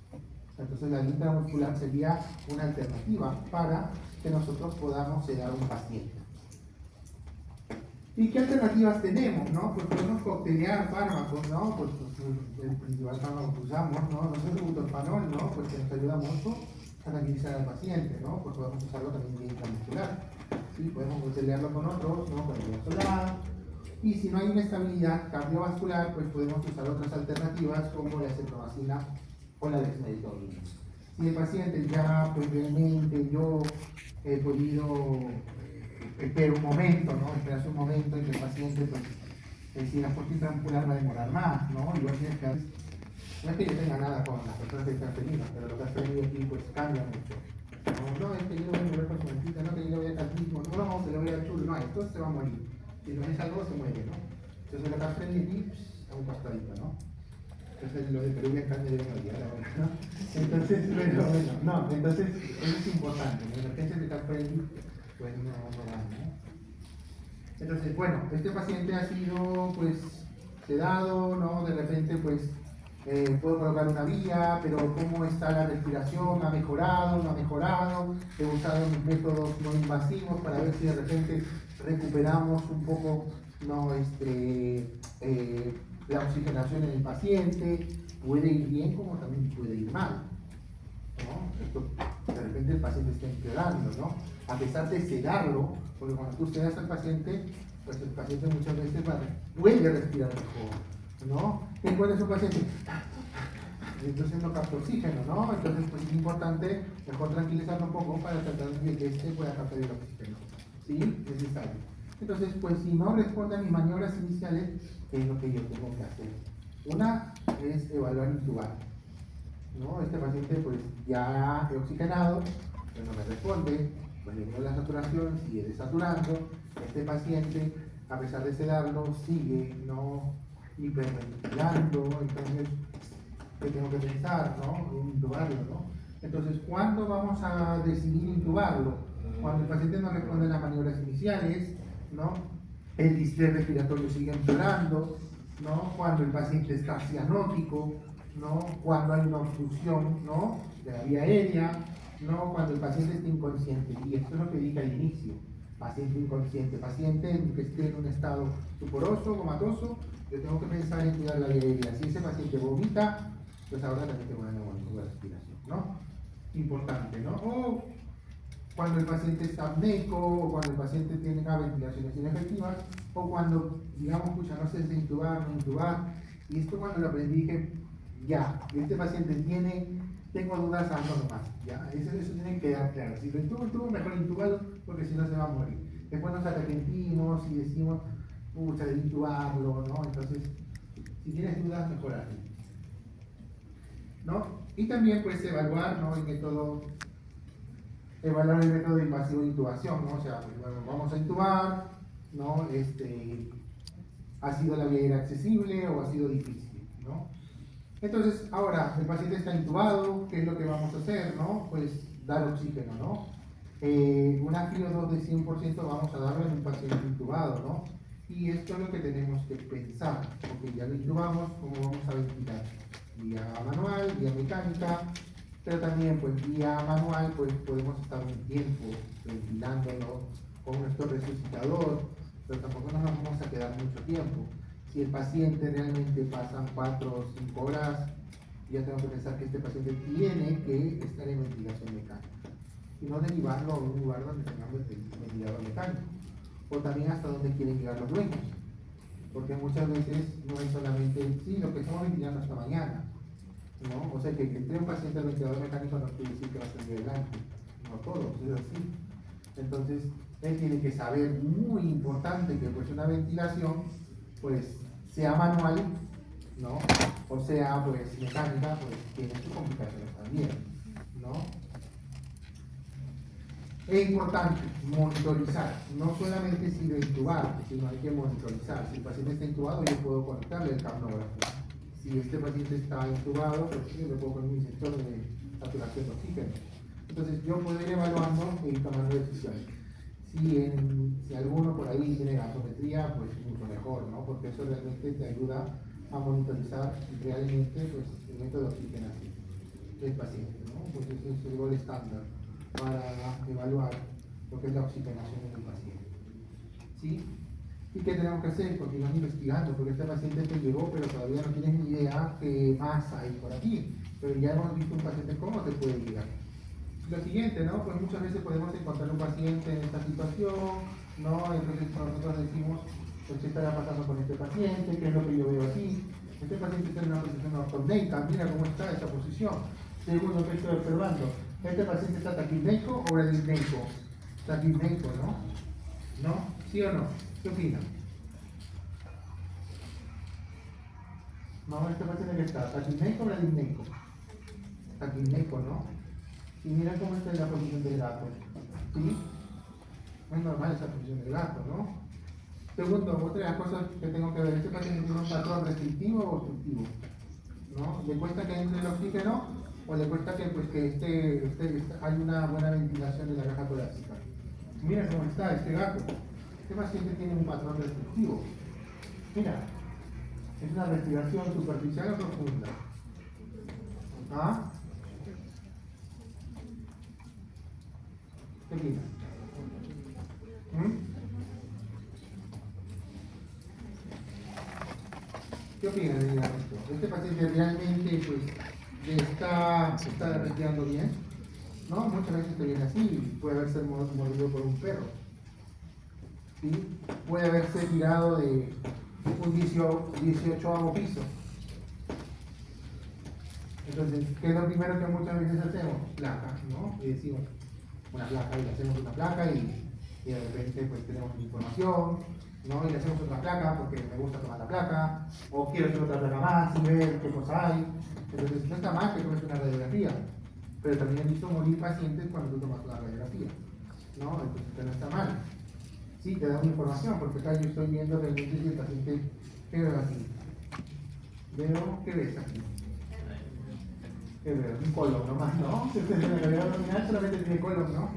Entonces la vía intramuscular sería una alternativa para que nosotros podamos sedar a un paciente. ¿Y qué alternativas tenemos? ¿No? Pues podemos coctelear fármacos, ¿no? Pues el principal fármaco que usamos, ¿no? No es el butorfanol, ¿no? Pues que nos ayuda mucho a tranquilizar al paciente, ¿no? Pues podemos usarlo también vía intramuscular. ¿Sí? Podemos coctelearlo con otros, ¿no? Con el solar. Y si no hay una estabilidad cardiovascular, pues podemos usar otras alternativas como la cetromicina o la dexmedetomidina. Si el paciente ya, pues realmente yo he podido esperar un momento, ¿no? Esperarse un momento en que el paciente, pues, si la fuerza intramuscular va a demorar más, ¿no? Y vos tienes que, no es que yo tenga nada con las personas que están felinas, pero lo que has tenido aquí, pues, cambia mucho. No, es que yo lo voy a mover con su mentita, no, que yo le voy a dar catismo, no, se le voy a dar chulo, no, esto se va a morir. Si no es algo, se muere, ¿no? Entonces lo que has aprendido aquí, a un costadito, ¿no? Entonces lo de Perú y carne deben olvidar ahora, ¿no? Entonces, bueno, no, entonces eso es importante, en emergencias de carpelli, pues no van, ¿no? Entonces, bueno, este paciente ha sido, pues, sedado, ¿no? De repente, pues, puedo colocar una vía, pero cómo está la respiración, ha mejorado, no ha mejorado, he usado mis métodos no invasivos para ver si de repente recuperamos un poco, ¿no? La oxigenación en el paciente, puede ir bien como también puede ir mal, ¿no? Esto, de repente el paciente está empeorando, ¿no? A pesar de sedarlo, porque cuando tú sedas al paciente, pues el paciente muchas veces puede respirar mejor, ¿no? ¿Qué encuentra su paciente? Entonces no capta oxígeno, ¿no? Entonces pues es importante mejor tranquilizarlo un poco para tratar de que este pueda captar el oxígeno, ¿sí? Necesario. Entonces, pues si no responde a mis maniobras iniciales, ¿qué es lo que yo tengo que hacer? Una es evaluar intubar, ¿no? Este paciente pues ya he oxigenado, pero no me responde, pues le veo la saturación, sigue desaturando, este paciente, a pesar de sedarlo, sigue no hiperventilando, entonces, ¿qué tengo que pensar, no? En intubarlo, ¿no? Entonces, ¿cuándo vamos a decidir intubarlo? Cuando el paciente no responde a las maniobras iniciales, ¿no? El distrés respiratorio sigue empeorando, ¿no? Cuando el paciente está cianótico, ¿no? Cuando hay una obstrucción, ¿no? De la vía aérea, ¿no? Cuando el paciente está inconsciente. Y esto es lo que dije al inicio. Paciente inconsciente, paciente que esté en un estado suporoso, comatoso, yo tengo que pensar en cuidar la vía aérea. Si ese paciente vomita, pues ahora también tengo una respiración, ¿no? Importante, ¿no? O cuando el paciente está apneico, o cuando el paciente tiene ventilaciones inefectivas, o cuando, digamos, pucha, no sé si intubar, no intubar. Y esto cuando lo aprendí dije, ya, este paciente tengo dudas, hazlo nomás, ya, eso tiene que quedar claro. Si lo intubo, mejor intubado, porque si no se va a morir. Después nos arrepentimos y decimos, pucha, de intubarlo, ¿no? Entonces, si tienes dudas, mejor hazlo, ¿no? Y también, pues, evaluar, ¿no? Evaluar el método invasivo de intubación, ¿no? O sea, pues, bueno, vamos a intubar, ¿no? ¿Ha sido la vía aérea accesible o ha sido difícil, ¿no? Entonces, ahora, el paciente está intubado, ¿qué es lo que vamos a hacer, no? Pues, dar oxígeno, ¿no? Una FiO2 de 100% vamos a darlo en un paciente intubado, ¿no? Y esto es lo que tenemos que pensar, porque ya lo intubamos, ¿cómo vamos a ventilar? Vía manual, vía mecánica, pero también, pues, vía manual, pues, podemos estar un tiempo ventilándolo con nuestro resucitador, pero tampoco nos vamos a quedar mucho tiempo. Si el paciente realmente pasan 4 o 5 horas, ya tengo que pensar que este paciente tiene que estar en ventilación mecánica y no derivarlo a un lugar donde tengamos ventilador mecánico, o también hasta donde quieren llegar los dueños, porque muchas veces no es solamente, sí, lo que estamos ventilando hasta mañana, ¿no? O sea, que entre un paciente al ventilador mecánico no quiere decir que va a salir adelante, no todos, es así. Entonces, él tiene que saber, muy importante, que pues una ventilación, pues, sea manual, ¿no? O sea, pues, mecánica, pues, tiene sus complicaciones también, ¿no? Es importante monitorizar, no solamente si de intubar, sino hay que monitorizar. Si el paciente está intubado, yo puedo conectarle el capnógrafo. Si este paciente está intubado, pues yo le puedo poner mi sensor de saturación de oxígeno. Entonces, yo puedo ir evaluando y tomando decisiones. Si alguno por ahí tiene gasometría, pues mucho mejor, ¿no? Porque eso realmente te ayuda a monitorizar realmente, pues, el método de oxigenación del paciente, ¿no? Pues ese es el gol estándar para evaluar lo que es la oxigenación en el paciente, ¿sí? ¿Y qué tenemos que hacer? Continuar investigando, porque este paciente te llegó, pero todavía no tienes ni idea qué más hay por aquí. Pero ya hemos visto un paciente cómo te puede llegar. Lo siguiente, ¿no? Pues muchas veces podemos encontrar un paciente en esta situación, ¿no? Entonces nosotros decimos, pues, ¿qué estará pasando con este paciente? ¿Qué es lo que yo veo aquí? Este paciente está en una posición ortopneica, mira cómo está esa posición. Segundo que estoy observando, ¿este paciente está taquipneico o bradipneico? Taquipneico, ¿no? ¿No? ¿Sí o no? ¿Qué opinan? No, este paciente que está, taquipneico o bradipneico. Taquipneico, ¿no? Y mira cómo está la posición del gato, ¿sí? No es normal esa posición del gato, ¿no? Segundo, otra de las cosas que tengo que ver, ¿este paciente tiene un patrón restrictivo o obstructivo? ¿No? ¿Le cuesta que entre el oxígeno o le cuesta que, pues, hay una buena ventilación de la caja torácica? Mira cómo está este gato. Este paciente tiene un patrón restrictivo. Mira, es una respiración superficial o profunda. ¿Ah? ¿Qué opinas? ¿Qué opinas de esto? ¿Este paciente realmente, pues, está respirando bien? ¿No? Muchas veces te viene así, puede haberse mordido por un perro, ¿sí? Puede haberse tirado de un 18º piso. Entonces, ¿qué es lo primero que muchas veces hacemos? Placa, ¿no? Y decimos una placa, y le hacemos una placa y de repente, pues, tenemos información, ¿no? Y le hacemos otra placa porque me gusta tomar la placa, o quiero hacer otra placa más y ver qué cosa hay. Entonces, no está mal que tomes una radiografía, pero también he visto morir pacientes cuando tú tomas una radiografía, ¿no? Entonces, no está mal. Sí, te da una información, porque acá yo estoy viendo realmente si el paciente, ¿qué veo aquí? Veo, ¿qué ves aquí? ¿Qué veo? Un colon nomás, ¿no? Si usted tiene la cavidad abdominal solamente tiene colon, ¿no?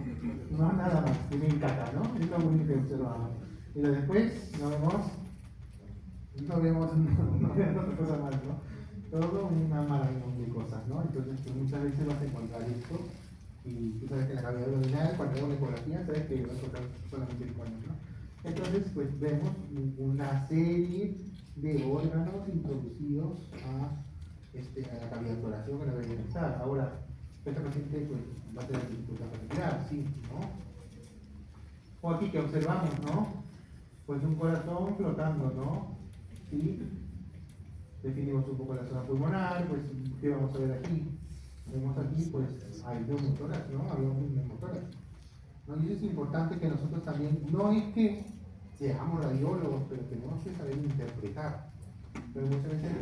No, nada más, tiene caca, ¿no? Es lo único que observamos. Y lo después, no vemos otra cosa más, ¿no? Todo una maravilla de cosas, ¿no? Entonces, pues, muchas veces vas a encontrar esto, y tú sabes que en la cavidad abdominal, cuando vemos una ecografía, sabes que vas a encontrar solamente el colon, ¿no? Entonces, pues vemos una serie de órganos introducidos a la cavidad torácica que no deberían estar. Ahora, esta paciente pues, va a tener dificultad para respirar, sí, ¿no? O aquí que observamos, ¿no? Pues un corazón flotando, ¿no? ¿Sí? Definimos un poco la zona pulmonar, pues, ¿qué vamos a ver aquí? Vemos aquí, pues, hay neumotórax, ¿no? Había un neumotórax. ¿No? Y eso es importante que nosotros también, no es que seamos radiólogos, pero tenemos que saber interpretar. Pero muchas veces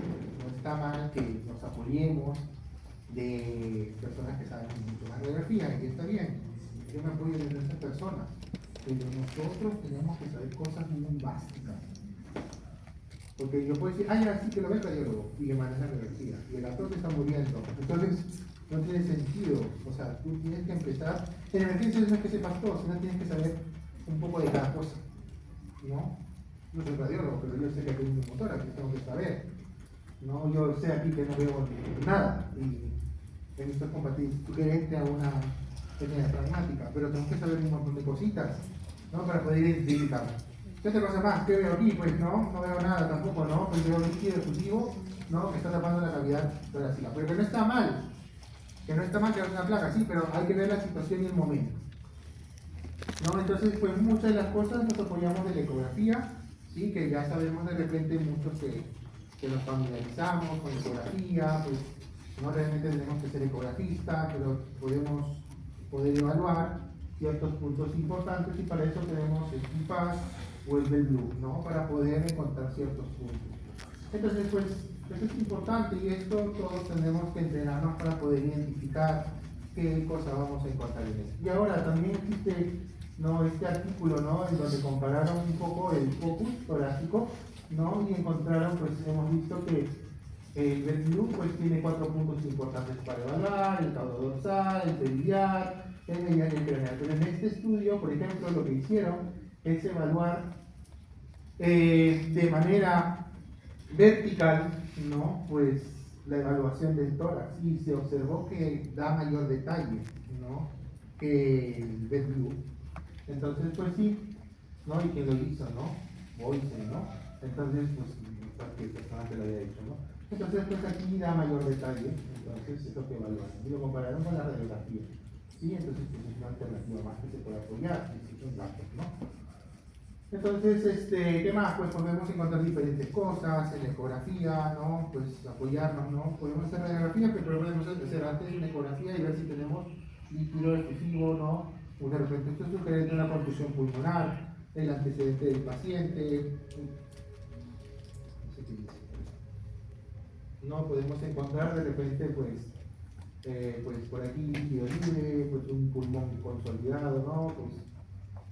no está mal que nos apoyemos de personas que saben mucho más de radiografía, y está bien, yo me apoyo de esas personas, pero nosotros tenemos que saber cosas muy básicas. Porque yo puedo decir, ya sí que lo ve el radiólogo, y le mandas la radiografía, y el actor se está muriendo. Entonces, no tiene sentido. O sea, tú tienes que empezar. En emergencias no es que sepas todo, sino tienes que saber un poco de cada cosa, ¿no? No soy radiólogo, pero yo sé que hay un motor, que tengo que saber, ¿no? Yo sé aquí que no veo nada, y esto es compatible a una pequeña pragmática, pero tengo que saber un montón de cositas, ¿no? Para poder identificar. ¿Qué otra cosa más? ¿Qué veo aquí? Pues no veo nada tampoco, ¿no? Pues veo líquido efusivo, ¿no? Que está tapando la cavidad torácica, pero que no está mal. Que no está mal que haga una placa, sí, pero hay que ver la situación y el momento, ¿no? Entonces, pues muchas de las cosas nos apoyamos de la ecografía, ¿sí? Que ya sabemos de repente muchos que nos familiarizamos con la ecografía, pues no realmente tenemos que ser ecografistas, pero podemos poder evaluar ciertos puntos importantes, y para eso tenemos el KIPAS o el Bell-Blue, ¿no? Para poder encontrar ciertos puntos. Entonces, pues, eso es importante, y esto todos tenemos que entrenarnos para poder identificar qué cosa vamos a encontrar en eso. Y ahora también existe, ¿no? Este artículo, ¿no? En donde compararon un poco el focus torácico, ¿no? Y encontraron, pues hemos visto que el Bell-Blue pues tiene 4 puntos importantes para evaluar: el caudo-dorsal, el peridial, el medial y el craneal. Pero en este estudio, por ejemplo, lo que hicieron es evaluar de manera vertical, ¿no? Pues la evaluación del tórax, y se observó que da mayor detalle, ¿no? Que el Bell-Blue. Entonces, pues sí, ¿no? Y quien lo hizo, ¿no? Boyce, ¿no? Entonces, pues, cualquier persona que lo había dicho, ¿no? Entonces, pues aquí da mayor detalle, entonces es lo que evaluaron. Y lo compararon con la radiografía, ¿sí? Entonces, pues es una alternativa más que se puede apoyar, existen datos, ¿no? Entonces, ¿qué más? Pues podemos encontrar diferentes cosas en la ecografía, ¿no? Pues apoyarnos, ¿no? Podemos hacer radiografía, pero podemos hacer antes una ecografía y ver si tenemos líquido efusivo, ¿no? O de repente esto es sugerente una contusión pulmonar, el antecedente del paciente. No podemos encontrar de repente, pues por aquí líquido libre, pues un pulmón consolidado, ¿no? Pues,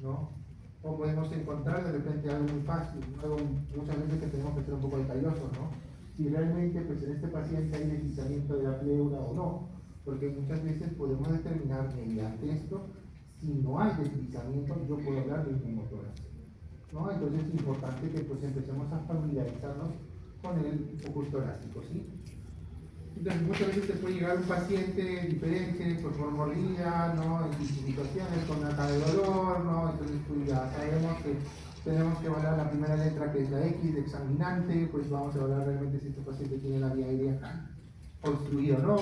¿no? O podemos encontrar de repente algo muy fácil, algo muchas veces que tenemos que ser un poco detallosos, ¿no? Si realmente pues en este paciente hay deslizamiento de la pleura o no, porque muchas veces podemos determinar mediante esto, si no hay deslizamiento, yo puedo hablar de un neumotórax, ¿no? Entonces es importante que pues empecemos a familiarizarnos con el focus torácico, ¿sí? Entonces muchas veces te puede llegar un paciente diferente, pues por mordida, ¿no? En situaciones con ataque de dolor, ¿no? Entonces pues ya sabemos que tenemos que evaluar la primera letra, que es la X de examinante, pues vamos a evaluar realmente si este paciente tiene la vía aérea obstruida o no.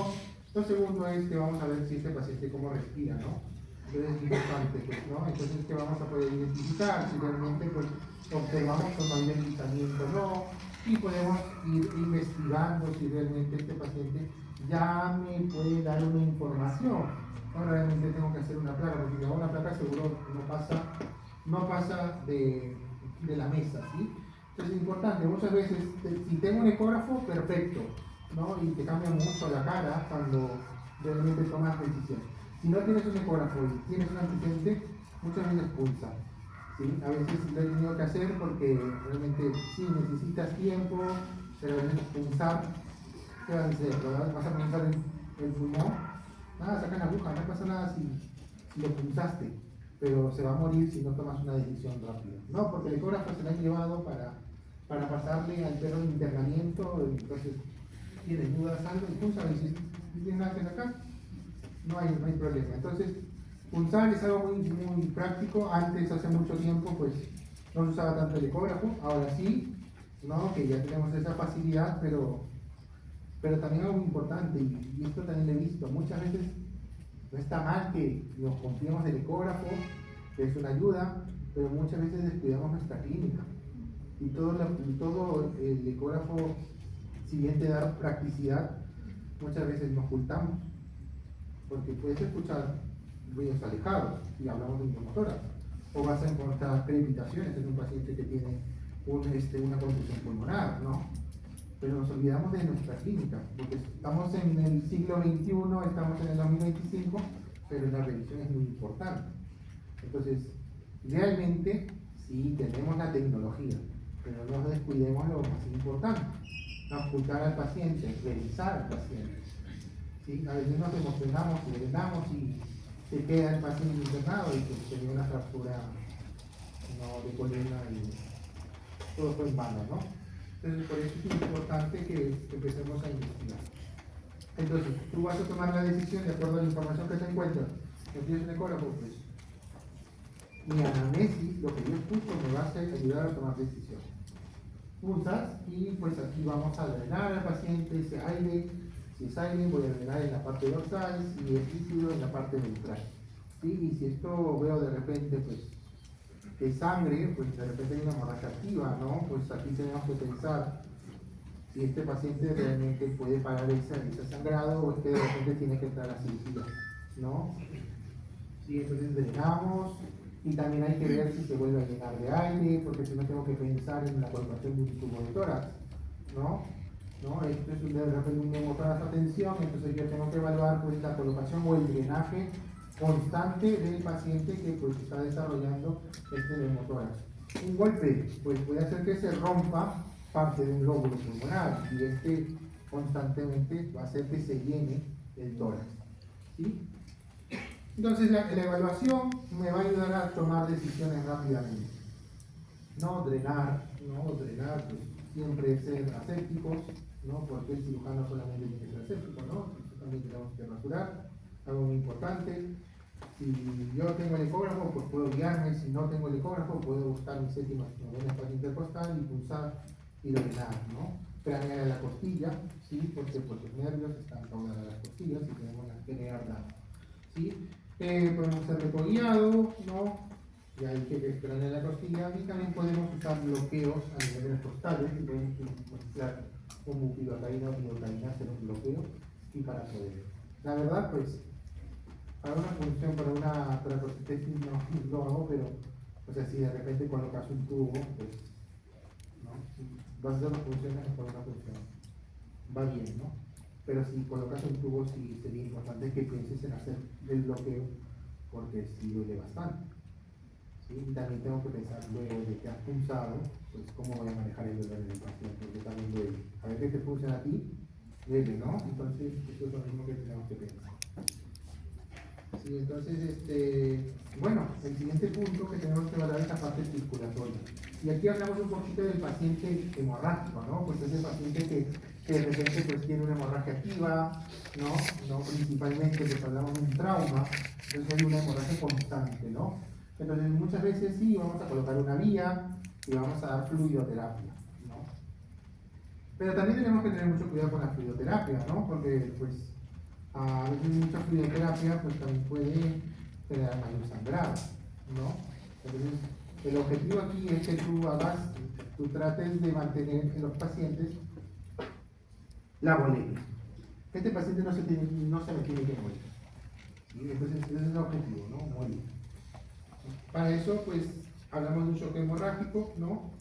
Lo segundo es que vamos a ver si este paciente cómo respira, ¿no? Entonces es importante, pues, ¿no? Entonces que vamos a poder identificar si realmente pues observamos que no hay deslizamiento o no, y podemos ir investigando si realmente este paciente ya me puede dar una información. No realmente tengo que hacer una placa, porque si hago una placa seguro no pasa de la mesa, ¿sí? Entonces es importante, muchas veces, si tengo un ecógrafo, perfecto, ¿no? Y te cambia mucho la cara cuando realmente tomas decisión. Si no tienes un ecógrafo y tienes un antecedente, muchas veces pulsa, ¿sí? A veces lo he tenido que hacer porque realmente sí necesitas tiempo, pero a veces punzar, ¿qué vas a hacer? ¿Vas a punzar el pulmón? Nada, sacan la aguja, no pasa nada si lo punzaste, pero se va a morir si no tomas una decisión rápida. No, porque el ecógrafo se lo han llevado para pasarle al perro de internamiento, entonces tienes dudas, algo y punza, y si no tienes nada que sacar, no hay problema. Entonces, punzar es algo muy práctico. Antes, hace mucho tiempo, pues no se usaba tanto el ecógrafo, ahora sí, ¿no? Que ya tenemos esa facilidad, pero también algo importante, y esto también lo he visto, muchas veces no está mal que nos confiemos del ecógrafo, que es una ayuda, pero muchas veces descuidamos nuestra clínica. Y todo el ecógrafo, si bien te da practicidad, muchas veces nos ocultamos, porque puedes escuchar ruidos alejados, y hablamos de neumotórax, o vas a encontrar crepitaciones en un paciente que tiene una contusión pulmonar, ¿no? Pero nos olvidamos de nuestra clínica, porque estamos en el siglo XXI, estamos en el 2025, pero la revisión es muy importante. Entonces, realmente sí tenemos la tecnología, pero no descuidemos lo más importante, no ocultar al paciente, revisar al paciente. ¿Sí? A veces nos emocionamos y drenamos y se queda el paciente internado y que tenía una fractura, ¿no?, de columna y todo fue en vano, ¿no? Entonces, por eso es importante que empecemos a investigar. Entonces, tú vas a tomar la decisión de acuerdo a la información que te encuentras. ¿No tienes un ecógrafo? Pues mi anamnesis, lo que yo escucho, me va a ayudar a tomar decisiones. Pulsas y pues aquí vamos a drenar al paciente ese aire. Si es aire, voy a drenar en la parte dorsal, si es líquido, en la parte ventral. ¿Sí? Y si esto veo de repente, pues, de sangre, pues de repente hay una hemorragia activa, ¿no? Pues aquí tenemos que pensar si este paciente realmente puede parar ese sangrado o es que de repente tiene que entrar a cirugía, ¿no? Sí, entonces drenamos y también hay que ver si se vuelve a llenar de aire, porque si no tengo que pensar en la colocación de un tubo de tórax, ¿no? Esto es de repente un neumotórax a tensión, entonces yo tengo que evaluar pues la colocación o el drenaje constante del paciente que pues está desarrollando este neumotórax. Un golpe pues puede hacer que se rompa parte de un lóbulo pulmonar y este constantemente va a hacer que se llene el tórax, ¿sí? Entonces la evaluación me va a ayudar a tomar decisiones rápidamente. No drenar, pues, siempre ser asépticos, ¿no? Porque el cirujano solamente tiene que ser aséptico, ¿no? Eso también tenemos que rasurar, algo muy importante. Si yo tengo el ecógrafo, pues puedo guiarme. Si no tengo el ecógrafo, puedo buscar mi séptima novena espacio intercostal y pulsar y drenar, ¿no? Cranear a la costilla, ¿sí? Porque pues, los nervios están caudados a las costillas y tenemos que generar daño, ¿sí? Podemos ser recoguiado, ¿no? Y hay que cranear la costilla y también podemos usar bloqueos a niveles costales y podemos mezclar con bupivacaína o lidocaína, hacer un bloqueo y para poder. La verdad, pues, para una función, para prostesis no lo hago, pero, o sea, si de repente colocas un tubo, pues, ¿no? Si vas a hacer una función, es por una función. Va bien, ¿no? Pero si colocas un tubo, sí sería importante que pienses en hacer el bloqueo, porque sí duele bastante. ¿Sí? Y también tengo que pensar luego de que has pulsado, pues, cómo voy a manejar el dolor en el paciente, porque también duele. A ver qué te funciona a ti, duele, ¿no? Entonces, eso es lo mismo que tenemos que pensar. Sí, entonces, bueno, el siguiente punto que tenemos que evaluar es la parte circulatoria. Y aquí hablamos un poquito del paciente hemorrágico, ¿no? Pues es el paciente que de repente pues, tiene una hemorragia activa, ¿no? Principalmente pues hablamos de un trauma, entonces hay una hemorragia constante, ¿no? Entonces muchas veces sí, vamos a colocar una vía y vamos a dar fluidoterapia, ¿no? Pero también tenemos que tener mucho cuidado con la fluidoterapia, ¿no? Porque pues a veces mucha fluidoterapia pues también puede generar mayor sangrado, ¿no? Entonces, el objetivo aquí es que tú trates de mantener en los pacientes la volemia. Este paciente no se me tiene que morir. ¿Sí? Entonces, ese es el objetivo, ¿no? Morir. Para eso, pues, hablamos de un shock hemorrágico, ¿no?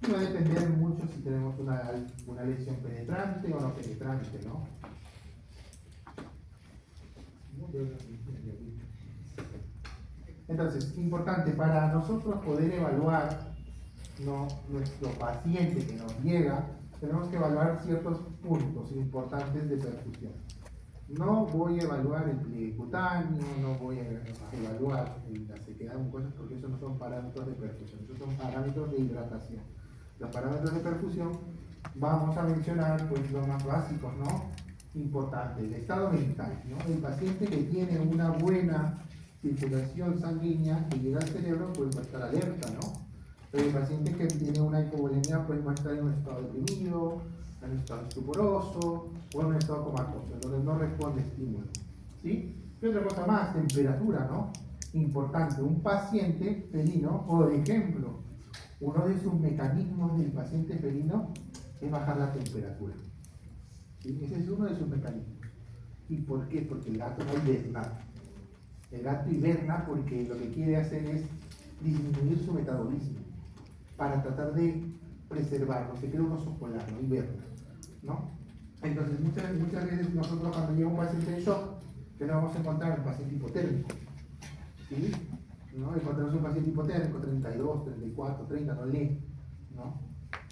Y va a depender mucho si tenemos una lesión penetrante o no penetrante, ¿no? Entonces, importante para nosotros poder evaluar, ¿no?, nuestro paciente que nos llega, tenemos que evaluar ciertos puntos importantes de perfusión. No voy a evaluar el pliegue cutáneo, no voy a evaluar la sequedad de mucosas porque esos no son parámetros de perfusión, esos son parámetros de hidratación. Los parámetros de perfusión vamos a mencionar pues los más básicos, ¿no? Importante, el estado mental, ¿no? El paciente que tiene una buena circulación sanguínea que llega al cerebro pues va a estar alerta, ¿no? Pero el paciente que tiene una hipovolemia pues va a estar en un estado deprimido, en un estado estuporoso o en un estado comatoso, donde no responde estímulo, ¿sí? Y otra cosa más, temperatura, ¿no? Importante, un paciente felino, por ejemplo, uno de sus mecanismos del paciente felino es bajar la temperatura. ¿Sí? Ese es uno de sus mecanismos. ¿Y por qué? Porque el gato va a hibernar. El gato hiberna porque lo que quiere hacer es disminuir su metabolismo para tratar de preservarlo, se crea un oso polar, ¿no? Hiberna, ¿no? Entonces muchas veces nosotros cuando llega un paciente en shock, que no vamos a encontrar un paciente hipotérmico, ¿sí? ¿No? Encontramos un paciente hipotérmico, 32, 34, 30, no lee, ¿no?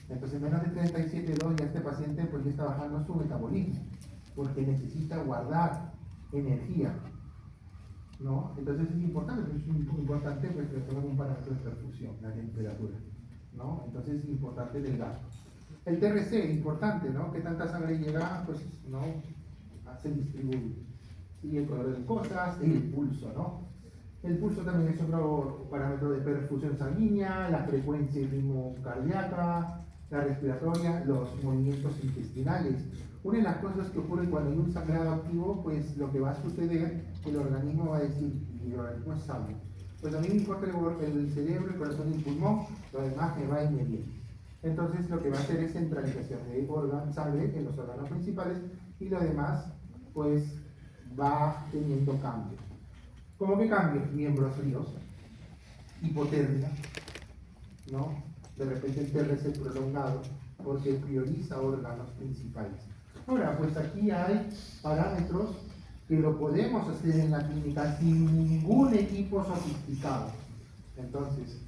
Entonces menos de 37,2 ya este paciente pues ya está bajando su metabolismo, porque necesita guardar energía, ¿no? Entonces es importante pues que tengamos un parámetro de perfusión, la temperatura, ¿no? Entonces es importante el gato. El TRC, importante, ¿no? Que tanta sangre llega, pues, ¿no? Se distribuye. Y el color de cosas y el pulso, ¿no? El pulso también es otro parámetro de perfusión sanguínea, la frecuencia y ritmo cardíaca, la respiratoria, los movimientos intestinales. Una de las cosas que ocurre cuando hay un sangrado activo, pues lo que va a suceder, el organismo va a decir, y el organismo es sabio, pues a mí me importa el cerebro, el corazón y el pulmón, lo demás me va a ir bien. Entonces lo que va a hacer es centralización de sangre en los órganos principales y lo demás, pues va teniendo cambios. ¿Cómo que cambios? Miembros fríos, hipotermia, ¿no? De repente el TRC prolongado, porque prioriza órganos principales. Ahora, pues aquí hay parámetros que lo podemos hacer en la clínica sin ningún equipo sofisticado. Entonces,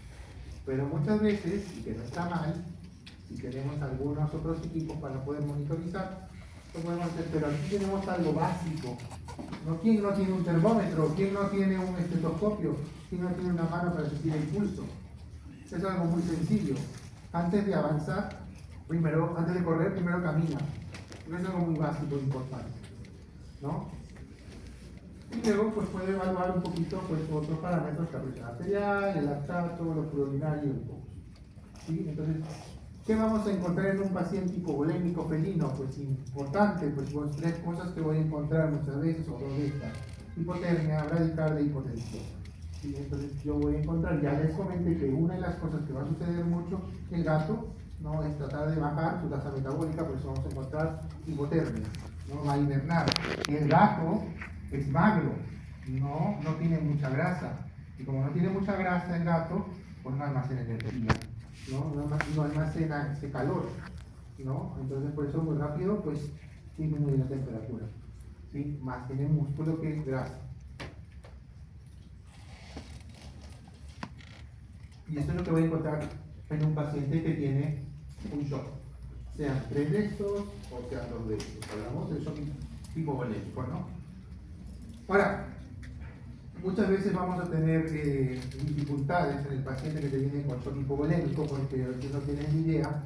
pero muchas veces, y que no está mal, si tenemos algunos otros equipos para poder monitorizar, lo podemos hacer, pero aquí tenemos algo básico. ¿No? ¿Quién no tiene un termómetro? ¿Quién no tiene un estetoscopio? ¿Quién no tiene una mano para sentir el pulso? Es algo muy sencillo. Antes de avanzar, antes de correr, primero camina. Es algo muy básico e importante, ¿no? Y luego pues puede evaluar un poquito pues, otros parámetros, la presión arterial, el lactato, lo urinario y el pulso. ¿Sí? Entonces, ¿qué vamos a encontrar en un paciente hipovolémico felino? Pues importante, pues tres cosas que voy a encontrar muchas veces, o dos de estas: hipotermia, bradicardia y hipotensión. ¿Sí? Entonces yo voy a encontrar, ya les comenté que una de las cosas que va a suceder mucho en el gato, ¿no? Es tratar de bajar su tasa metabólica, por eso vamos a encontrar hipotermia, ¿no? Va a hibernar. El gato es magro, no tiene mucha grasa, y como no tiene mucha grasa el gato, pues no almacena energía. No almacena ese calor, ¿no? Entonces por eso muy rápido pues disminuye la temperatura, ¿sí? Más tiene músculo que grasa. Y esto es lo que voy a encontrar en un paciente que tiene un shock, sean 3 de estos o sean 2 de estos. Hablamos del shock hipovolémico, ¿no? Ahora, muchas veces vamos a tener dificultades en el paciente que te viene con shock hipovolémico, porque no tienes ni idea.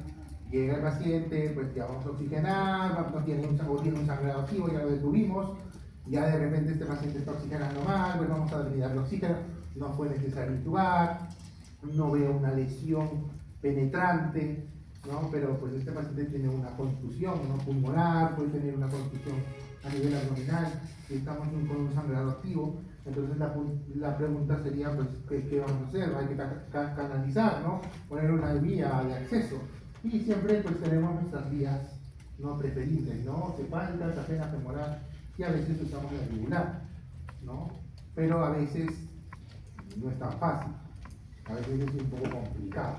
Llega el paciente, pues ya vamos a oxigenar, no tiene un sangrado activo, ya lo detuvimos, ya de repente este paciente está oxigenando mal, pues vamos a darle oxígeno, no fue necesario intubar, no veo una lesión penetrante, ¿no? Pero pues este paciente tiene una contusión, ¿no? Pulmonar, puede tener una contusión a nivel abdominal, y estamos con un sangrado activo. Entonces la pregunta sería, pues, ¿qué vamos a hacer? Hay que canalizar, ¿no? Poner una vía de acceso. Y siempre pues tenemos nuestras vías no preferibles, ¿no? Cepálica, cadena femoral, y a veces usamos la yugular, ¿no? Pero a veces no es tan fácil, a veces es un poco complicado,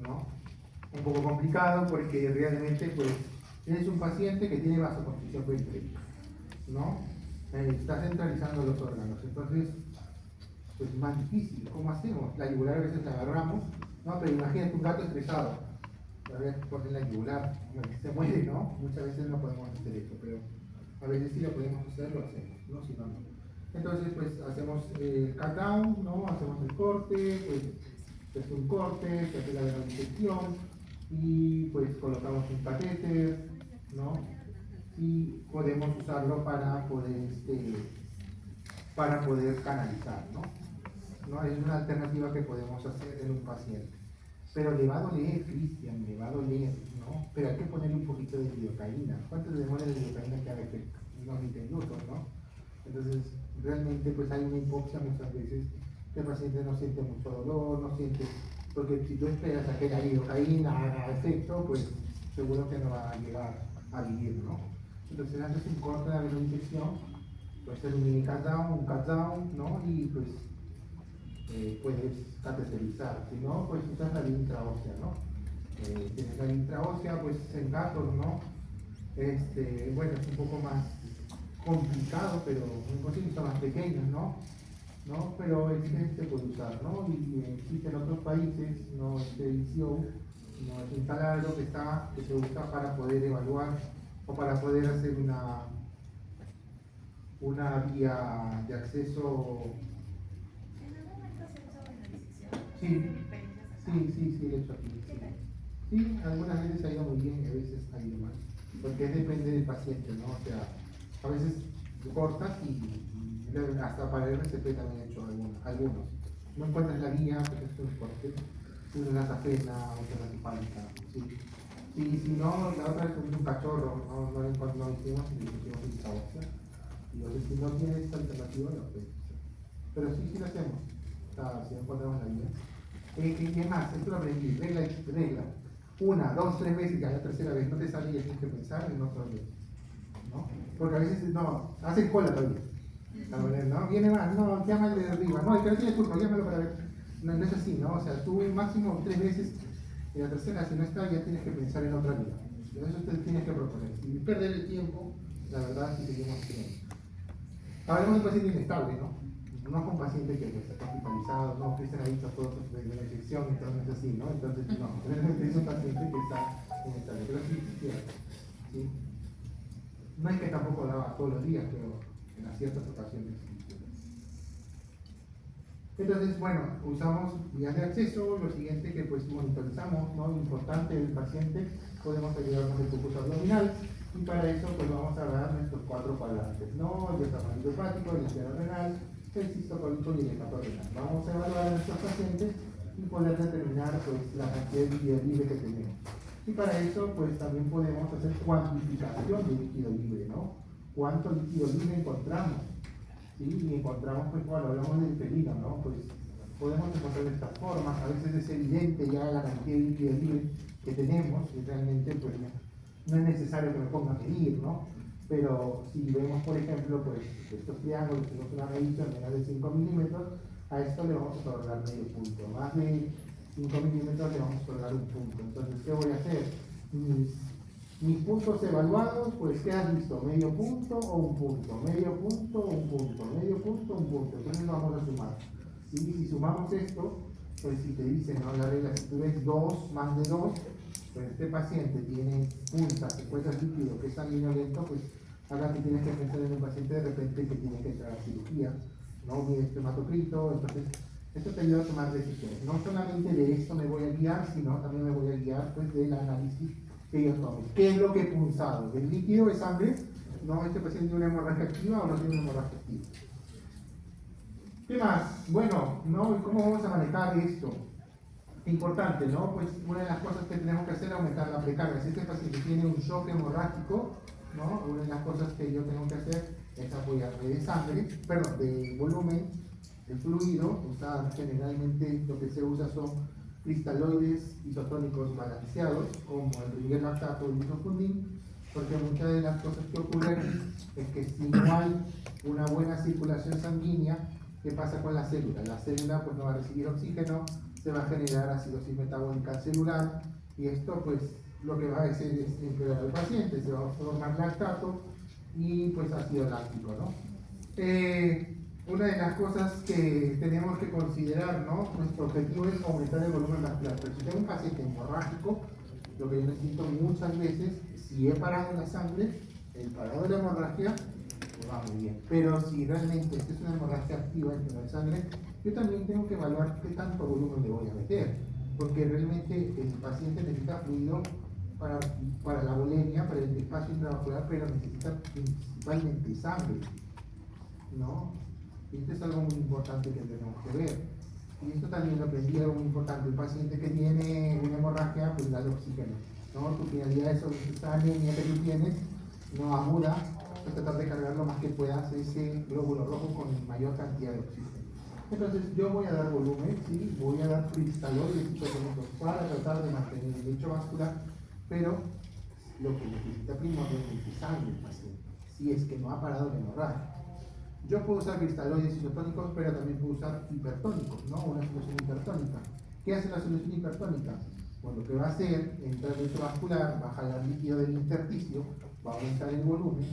¿no? Un poco complicado porque realmente pues tienes un paciente que tiene vasoconstricción periférica, ¿no? Está centralizando los órganos, entonces pues más difícil. ¿Cómo hacemos? La yugular a veces la agarramos, ¿no? Pero imagínate un gato estresado, a ver, por la yugular, se muere, ¿no? Muchas veces no podemos hacer esto, pero a veces sí lo podemos hacer, lo hacemos, ¿no? Si no, no. Entonces, pues hacemos el cut down, ¿no? Hacemos el corte, pues es un corte, se hace la desincisión y pues colocamos un catéter, ¿no? Y podemos usarlo para poder canalizar, ¿no? ¿No? Es una alternativa que podemos hacer en un paciente. Pero le va a doler, Cristian, le va a doler, ¿no? Pero hay que ponerle un poquito de lidocaína. ¿Cuánto demora la lidocaína que haga efecto? Unos 20 minutos, ¿no? Entonces, realmente pues hay una hipoxia muchas veces que el paciente no siente mucho dolor, no siente, porque si tú esperas a que la lidocaína haga efecto, pues seguro que no va a llegar a vivir, ¿no? Entonces haces un corte de la inyección, puede ser un mini cut down, ¿no? Y pues puedes cateterizar, si no, pues usas la vía intraósea, ¿no? Tienes la vía intraósea, pues en gatos, ¿no? Bueno, es un poco más complicado, pero muy posible, son más pequeños, ¿no? Pero se puede usar, ¿no? Y existe en otros países, ¿no? ICO, ¿no? Es un taladro que se usa para poder evaluar o para poder hacer una vía de acceso. Sí, el hecho aquí. Sí, algunas veces ha ido muy bien y a veces ha ido mal. Porque depende del paciente, ¿no? O sea, a veces cortas y hasta para el RCP también he hecho algunos. No encuentras la guía, pues esto es corte. Una safena, otra antipálica, sí. Si no, la otra es un cachorro, no hicimos y le pusimos esta opción. Y entonces, si no tienes esta alternativa, no puedes hacer. Pero sí lo hacemos. O sea, si no encontramos la guía. ¿Qué más? Esto lo aprendí, regla. 1, 2, 3 veces, ya la tercera vez no te sale y ya tienes que pensar en otra vez, ¿no? Porque a veces no, hacen cola todavía. ¿No? Viene más, no, llámale de arriba, no, el que no tiene turno, llámalo para ver. No es así, ¿no? O sea, tú máximo 3 veces, y la tercera, si no está, ya tienes que pensar en otra vida. Eso te tienes que proponer. Y perder el tiempo, la verdad, si seguimos teniendo. Hablamos de un paciente inestable, ¿no? No es un paciente que está hospitalizado, no, Cristian ha visto fotos de la infección, entonces así, ¿no? Entonces, no, realmente es un paciente que está inestable, pero sí, cierto, ¿sí? No es que tampoco daba todos los días, pero en ciertas ocasiones sí. Entonces, bueno, usamos vías de acceso, lo siguiente que pues monitorizamos, ¿no? Importante del paciente, podemos ayudarnos del focus abdominal, y para eso pues vamos a dar nuestros 4 cuadrantes, ¿no? El diafragma hepático, el intestino renal, el sistólico y el hepato renal. Vamos a evaluar a nuestros pacientes y poder determinar pues la cantidad de líquido libre que tenemos. Y para eso pues también podemos hacer cuantificación de líquido libre, ¿no? ¿Cuánto líquido libre encontramos? ¿Sí? Y encontramos pues cuando hablamos del felino, ¿no? Pues podemos encontrar de estas formas, a veces es evidente ya la cantidad de líquido libre que tenemos y realmente pues no es necesario que me ponga a medir, ¿no? Pero si vemos, por ejemplo, pues estos triángulos, tenemos una medición de menos de 5 milímetros, a esto le vamos a otorgar medio punto. Más de 5 milímetros le vamos a otorgar un punto. Entonces, ¿qué voy a hacer? Mis puntos evaluados, pues, ¿qué has visto? ¿Medio punto o un punto? Medio punto o un punto? Medio punto o un punto. Entonces lo vamos a sumar. Y si sumamos esto, pues si te dicen, ¿no? La regla, si tú ves 2 más de 2, pues este paciente tiene puntas, secuelas líquido, que es sanguinolento, pues acá que tienes que pensar en un paciente de repente que tiene que entrar a cirugía, ¿no? Mi hematocrito, entonces esto te ayuda a tomar decisiones. No solamente de esto me voy a guiar, sino también me voy a guiar pues del análisis que yo tome. ¿Qué es lo que he punzado? ¿El líquido de sangre? ¿No? ¿Este paciente tiene una hemorragia activa o no tiene una hemorragia activa? ¿Qué más? Bueno, ¿no? ¿Cómo vamos a manejar esto? Importante, ¿no? Pues una de las cosas que tenemos que hacer es aumentar la precarga. Si este paciente tiene un shock hemorrágico, ¿no? Una de las cosas que yo tengo que hacer es apoyarme de sangre, perdón, de volumen, de fluido. O sea, generalmente lo que se usa son cristaloides isotónicos balanceados, como el Ringer lactato o el isofundin, porque muchas de las cosas que ocurren es que si no hay una buena circulación sanguínea, ¿qué pasa con la célula? La célula pues no va a recibir oxígeno, se va a generar acidosis metabólica celular y esto pues lo que va a hacer es empeorar al paciente, se va a formar lactato y pues ácido láctico, ¿no? Una de las cosas que tenemos que considerar, ¿no? Nuestro objetivo es aumentar el volumen vascular, pero si tengo un paciente hemorrágico, Lo que yo necesito muchas veces, si he parado la sangre, el parado de la hemorragia, pues va muy bien. Pero si realmente esta es una hemorragia activa en la sangre, yo también tengo que evaluar qué tanto volumen le voy a meter, porque realmente el paciente necesita fluido para la bulimia, para el espacio intravascular, pero necesita principalmente sangre, ¿no? Y esto es algo muy importante que tenemos que ver. Y esto también lo aprendí, algo muy importante. El paciente que tiene una hemorragia, pues da oxígeno, ¿no? Tu finalidad es sobre esta anemia que tú tienes, no aguda, pues tratar de cargar lo más que puedas ese glóbulo rojo con mayor cantidad de oxígeno. Entonces yo voy a dar volumen, ¿sí? Voy a dar cristaloides isotónicos para tratar de mantener el lecho vascular, pero lo que necesita primordialmente es sangre el paciente, si es que no ha parado de hemorragia. Yo puedo usar cristaloides isotónicos, pero también puedo usar hipertónicos, ¿no? Una solución hipertónica. ¿Qué hace la solución hipertónica? Pues lo que va a hacer, entra el lecho vascular, va a jalar líquido del intersticio, va a aumentar el volumen,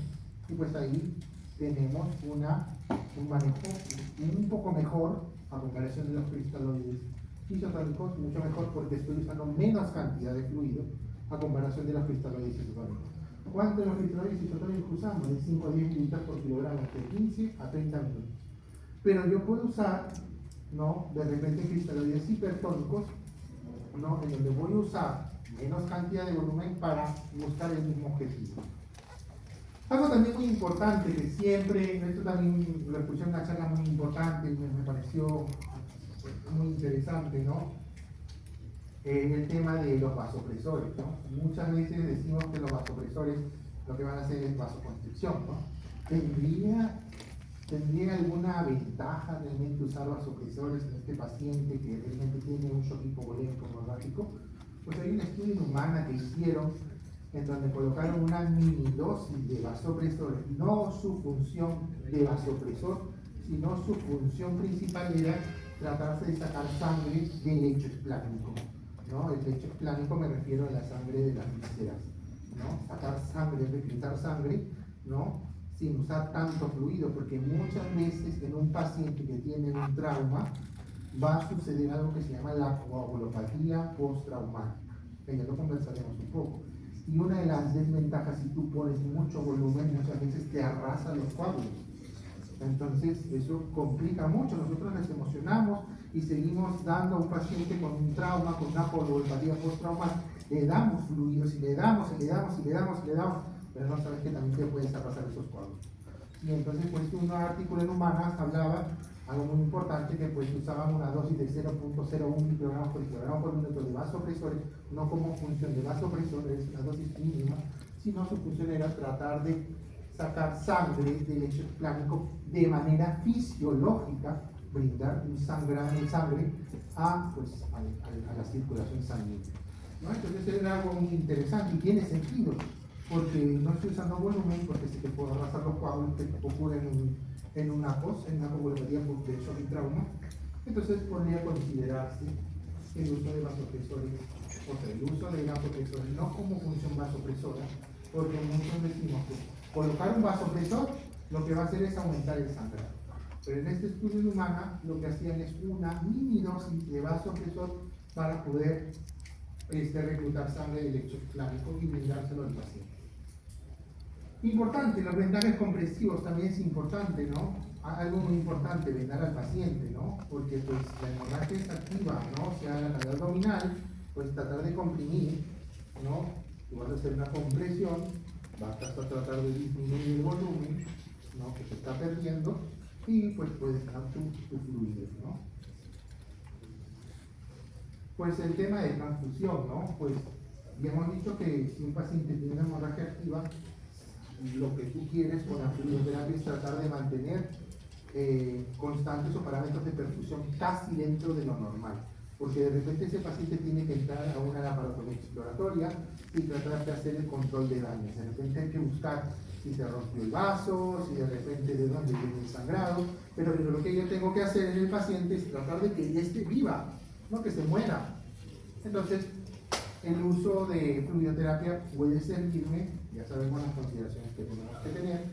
y pues ahí tenemos un manejo un poco mejor a comparación de los cristaloides isotónicos, mucho mejor porque estoy usando menos cantidad de fluido a comparación de los cristaloides isotónicos. ¿Cuánto de los cristaloides isotónicos usamos? De 5 a 10 litros por kilogramo, de 15 a 30 minutos. Pero yo puedo usar, ¿no? De repente cristaloides hipertónicos, ¿no? En donde voy a usar menos cantidad de volumen para buscar el mismo objetivo. Algo también muy importante que siempre, esto también lo escuché en una charla muy importante y me pareció muy interesante, ¿no? El tema de los vasopresores, ¿no? Muchas veces decimos que los vasopresores lo que van a hacer es vasoconstricción, ¿no? ¿Tendría alguna ventaja realmente usar vasopresores en este paciente que realmente tiene un shock hipovolémico hemorrágico? Pues hay un estudio en humana que hicieron en donde colocaron una mini dosis de vasopresor, no su función de vasopresor, sino su función principal era tratarse de sacar sangre del lecho esplánico, ¿no? El lecho esplánico me refiero a la sangre de las vísceras, ¿no? Sacar sangre, reclutar sangre, ¿no? Sin usar tanto fluido, porque muchas veces en un paciente que tiene un trauma va a suceder algo que se llama la coagulopatía postraumática, que ya lo conversaremos un poco. Y una de las desventajas, si tú pones mucho volumen, muchas veces te arrasa los coágulos. Entonces eso complica mucho, nosotros nos emocionamos y seguimos dando a un paciente con un trauma, con una coagulopatía postraumática, le damos fluidos y le damos, pero no sabes que también te puedes arrasar esos coágulos. Y entonces pues un artículo en Humanas hablaba algo muy importante, que pues usaban una dosis de 0.01 microgramos por kilogramo por minuto de vasopresores, no como función de vasopresores, es una dosis mínima, sino su función era tratar de sacar sangre del lecho esplánico de manera fisiológica, brindar un sangrado de sangre a la circulación sanguínea, ¿no? Entonces era algo muy interesante y tiene sentido, porque no estoy usando volumen, porque se te puede arrasar los coágulos que ocurren en una coagulopatía por shock y trauma. Entonces podría considerarse el uso de vasopresores, o sea, el uso de vasopresores no como función vasopresora, porque muchos decimos que colocar un vasopresor lo que va a hacer es aumentar el sangrado. Pero en este estudio de humana lo que hacían es una mini dosis de vasopresor para poder reclutar sangre del lecho esplánico y brindárselo al paciente. Importante, los vendajes compresivos también es importante, ¿no? Algo muy importante, vendar al paciente, ¿no? Porque pues la hemorragia es activa, ¿no? O sea, la cavidad abdominal, pues tratar de comprimir, ¿no? Tú vas a hacer una compresión, vas a tratar de disminuir el volumen, ¿no? Que se está perdiendo, y pues puedes dar tu fluido, ¿no? Pues el tema de transfusión, ¿no? Pues ya hemos dicho que si un paciente tiene una hemorragia activa, lo que tú quieres con la fluidoterapia es tratar de mantener constantes o parámetros de perfusión casi dentro de lo normal, porque de repente ese paciente tiene que entrar a una laparotomía exploratoria y tratar de hacer el control de daños. De repente hay que buscar si se rompió el vaso, si de repente de dónde viene el sangrado, pero lo que yo tengo que hacer en el paciente es tratar de que esté viva, no que se muera. Entonces, el uso de fluidoterapia puede servirme, ya sabemos las consideraciones que tenemos que tener,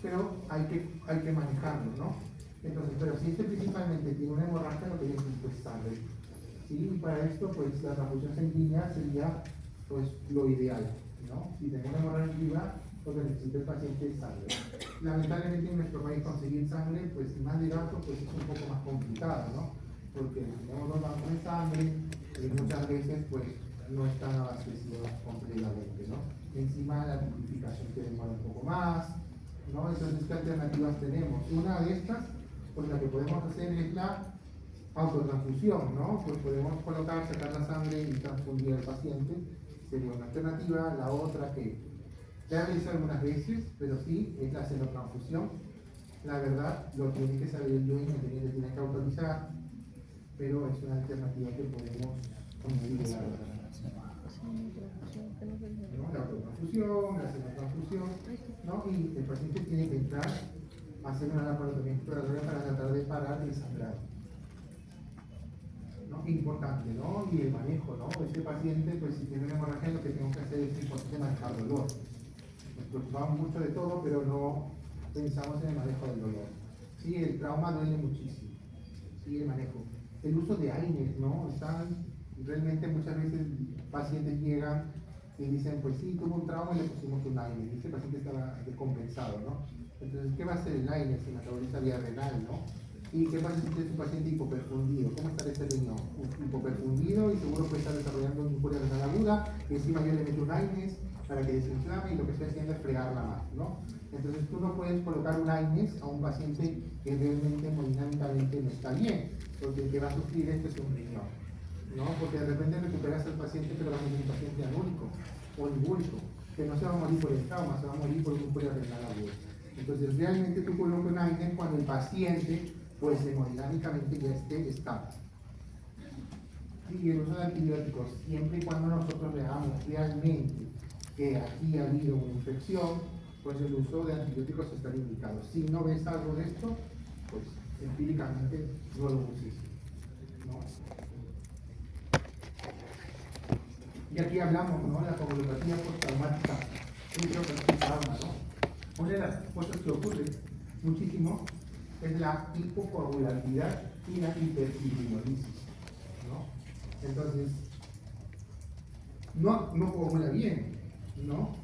pero hay que manejarlo, ¿no? Entonces, pero si este principalmente tiene una hemorragia, lo que yo necesito es sangre, ¿sí? Y para esto, pues la transfusión sanguínea sería pues lo ideal, ¿no? Si tenemos hemorragia activa, lo que necesita el paciente es sangre. Lamentablemente en nuestro país conseguir sangre, pues más de gasto, pues es un poco más complicado, ¿no? Porque tenemos dos bancos de sangre y muchas veces pues no están abastecidos completamente, ¿no? Encima la tipificación que demora un poco más, ¿no? Entonces, ¿qué alternativas tenemos? Una de estas, pues la que podemos hacer es la autotransfusión, ¿no? Pues podemos colocar, sacar la sangre y transfundir al paciente, sería una alternativa. La otra que ya he visto algunas veces, pero sí, es la xenotransfusión. La verdad, lo tiene que saber el dueño, el dueño le tiene que autorizar, pero es una alternativa que podemos considerar. ¿No? La autotransfusión, la xenotransfusión, ¿no? Y el paciente tiene que entrar a hacer una laparotomía exploratoria para tratar de parar el sangrado, ¿no? Importante, ¿no? Y el manejo, ¿no? Este paciente, pues si tiene una hemorragia, lo que tenemos que hacer es importante manejar dolor. Nos preocupamos mucho de todo, pero no pensamos en el manejo del dolor. Sí, el trauma duele muchísimo. Sí, el manejo. El uso de AINES, ¿no? Realmente muchas veces pacientes llegan y dicen, pues sí, tuvo un trauma y le pusimos un AINES. Este paciente estaba descompensado, ¿no? Entonces, ¿qué va a hacer el AINES en la metaboliza vía renal, ¿no? ¿Y qué pasa si es un paciente hipoperfundido? ¿Cómo está este riñón? Hipoperfundido y seguro puede estar desarrollando una injuria renal aguda, y encima yo le meto un AINES para que desinflame y lo que estoy haciendo es fregarla más, ¿no? Entonces tú no puedes colocar un AINES a un paciente que realmente hemodinámicamente no está bien, porque el que va a sufrir esto es un riñón, ¿no? Porque de repente recuperas al paciente, pero va a ser un paciente anúrico o embúlico, que no se va a morir por el trauma, se va a morir por una injuria renal aguda. Entonces realmente tú colocas un AINES cuando el paciente pues hemodinámicamente ya esté estable. Y el uso de antibióticos, siempre y cuando nosotros veamos realmente que aquí ha habido una infección, pues el uso de antibióticos está indicado. Si no ves algo de esto, pues empíricamente no lo uses, ¿no? Y aquí hablamos, ¿no? La coagulopatía postraumática, trauma, ¿no? Una de las cosas que ocurre muchísimo es la hipocoagulabilidad y la hiperfibrinolisis, ¿no? Entonces, no coagula bien, ¿no?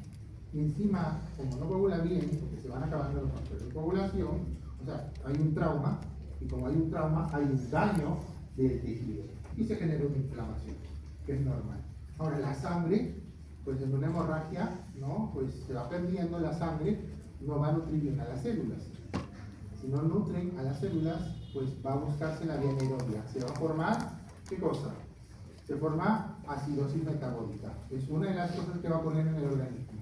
Y encima, como no coagula bien, porque se van acabando los factores de coagulación, o sea, hay un trauma, y como hay un trauma, hay un daño del tejido, y se genera una inflamación, que es normal. Ahora, la sangre, pues en una hemorragia, ¿no? Pues se va perdiendo la sangre, no va a nutrir bien a las células. Si no nutren a las células, pues va a buscarse la vía anaerobia. Se va a formar, ¿qué cosa? Se forma acidosis metabólica. Es una de las cosas que va a poner en el organismo.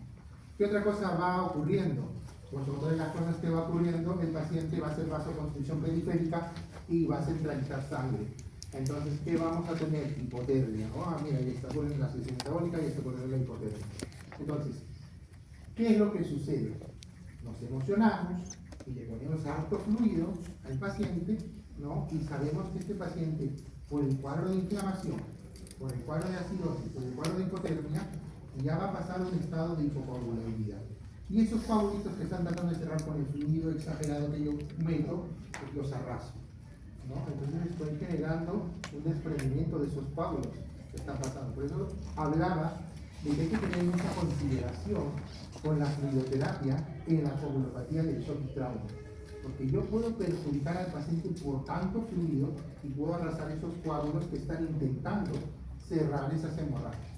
¿Qué otra cosa va ocurriendo? Pues otra de las cosas que va ocurriendo, el paciente va a hacer vasoconstricción periférica y va a centralizar sangre. Entonces, ¿qué vamos a tener? Hipotermia. Mira, ya está ocurriendo la acidosis metabólica y está ocurriendo la hipotermia. Entonces, ¿qué es lo que sucede? Nos emocionamos y le ponemos harto fluido al paciente, ¿no? Y sabemos que este paciente, por el cuadro de inflamación, por el cuadro de acidosis, por el cuadro de hipotermia, ya va a pasar a un estado de hipocoagulabilidad. Y esos coágulos que están tratando de cerrar con el fluido exagerado que yo meto, pues los arraso, ¿no? Entonces estoy generando un desprendimiento de esos coágulos que están pasando. Por eso hablaba de que hay que tener mucha consideración con la fluidoterapia en la coagulopatía del shock y trauma. Porque yo puedo perjudicar al paciente por tanto fluido y puedo arrasar esos coágulos que están intentando cerrar esas hemorragias,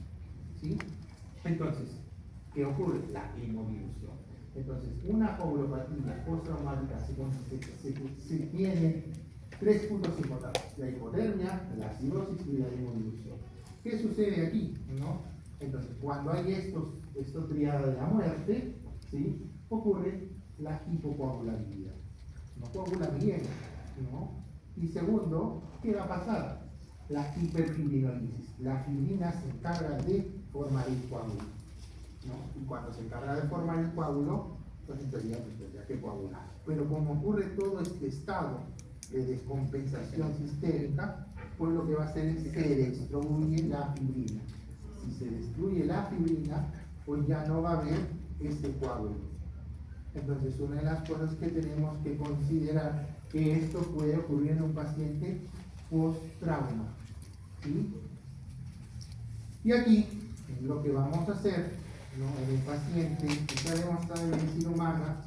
¿sí? Entonces, ¿qué ocurre? La hemodilución. Entonces, una coagulopatía postraumática se tiene 3 puntos importantes: la hipotermia, la acidosis y la hemodilución. ¿Qué sucede aquí? ¿No? Entonces, cuando hay esto triada de la muerte, ¿sí? Ocurre la hipocoagulabilidad. No coagula bien, ¿no? Y segundo, ¿qué va a pasar? La hiperfibrinolisis. La fibrina se encarga de formar el coágulo, ¿no? Y cuando se encarga de formar el coágulo, pues en teoría tendría que coagular. Pero como ocurre todo este estado de descompensación sistémica, pues lo que va a hacer es que se destruye la fibrina. Si se destruye la fibrina, pues ya no va a haber este coágulo. Entonces, una de las cosas que tenemos que considerar que esto puede ocurrir en un paciente post-trauma, ¿sí? Y aquí lo que vamos a hacer, ¿no?, en el paciente está demostrado en medicina humana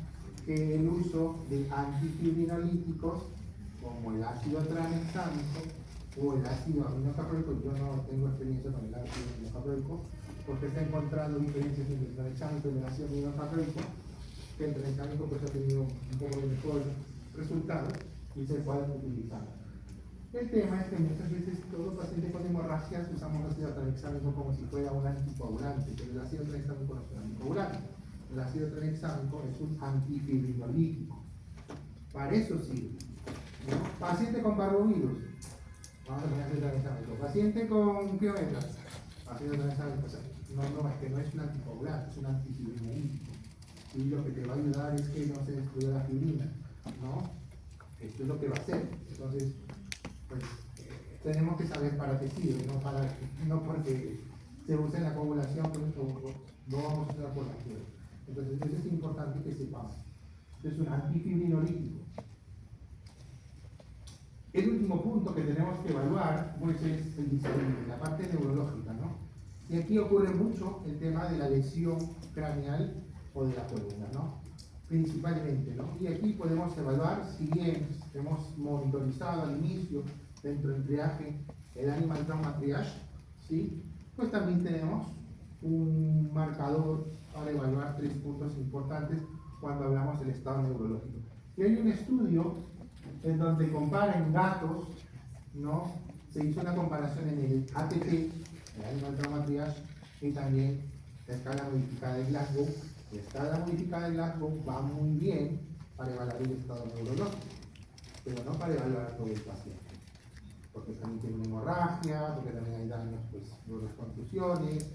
que el uso de antifibrinolíticos como el ácido tranexámico o el ácido aminocaproico, yo no tengo experiencia con el ácido aminocaproico porque está encontrando diferencias entre el tranexámico y el ácido aminocaproico, que el tranexámico pues ha tenido un poco de mejor resultado y se pueden utilizar. El tema es que muchas veces todo paciente con hemorragias usamos ácido tranexámico como si fuera un anticoagulante, pero el ácido tranexámico no es un anticoagulante. El ácido tranexámico es un antifibrinolítico. Para eso sirve, ¿no? Paciente con parvovirus, vamos a poner ácido tranexámico. Paciente con piometras, ácido tranexámico. O sea, no, es que no es un anticoagulante, es un antifibrinolítico. Y lo que te va a ayudar es que no se destruya la fibrina, ¿no? Esto es lo que va a hacer. Entonces, pues tenemos que saber para qué sirve, no porque se use en la coagulación, pues no vamos a usar por la fiebre. Entonces eso es importante que sepamos. Es un antifibrinolítico. El último punto que tenemos que evaluar pues es la parte neurológica, ¿no? Y aquí ocurre mucho el tema de la lesión craneal o de la columna, ¿no? Principalmente, ¿no? Y aquí podemos evaluar, si bien hemos monitorizado al inicio dentro del triaje el Animal Trauma Triage, ¿sí?, pues también tenemos un marcador para evaluar 3 puntos importantes cuando hablamos del estado neurológico. Y hay un estudio en donde comparan datos, ¿no? Se hizo una comparación en el ATT, el Animal Trauma Triage, y también la escala modificada de Glasgow. La escala modificada de Glasgow va muy bien para evaluar el estado neurológico, pero no para evaluar a todo el paciente, porque también tiene una hemorragia, porque también hay daños pues, por las contusiones,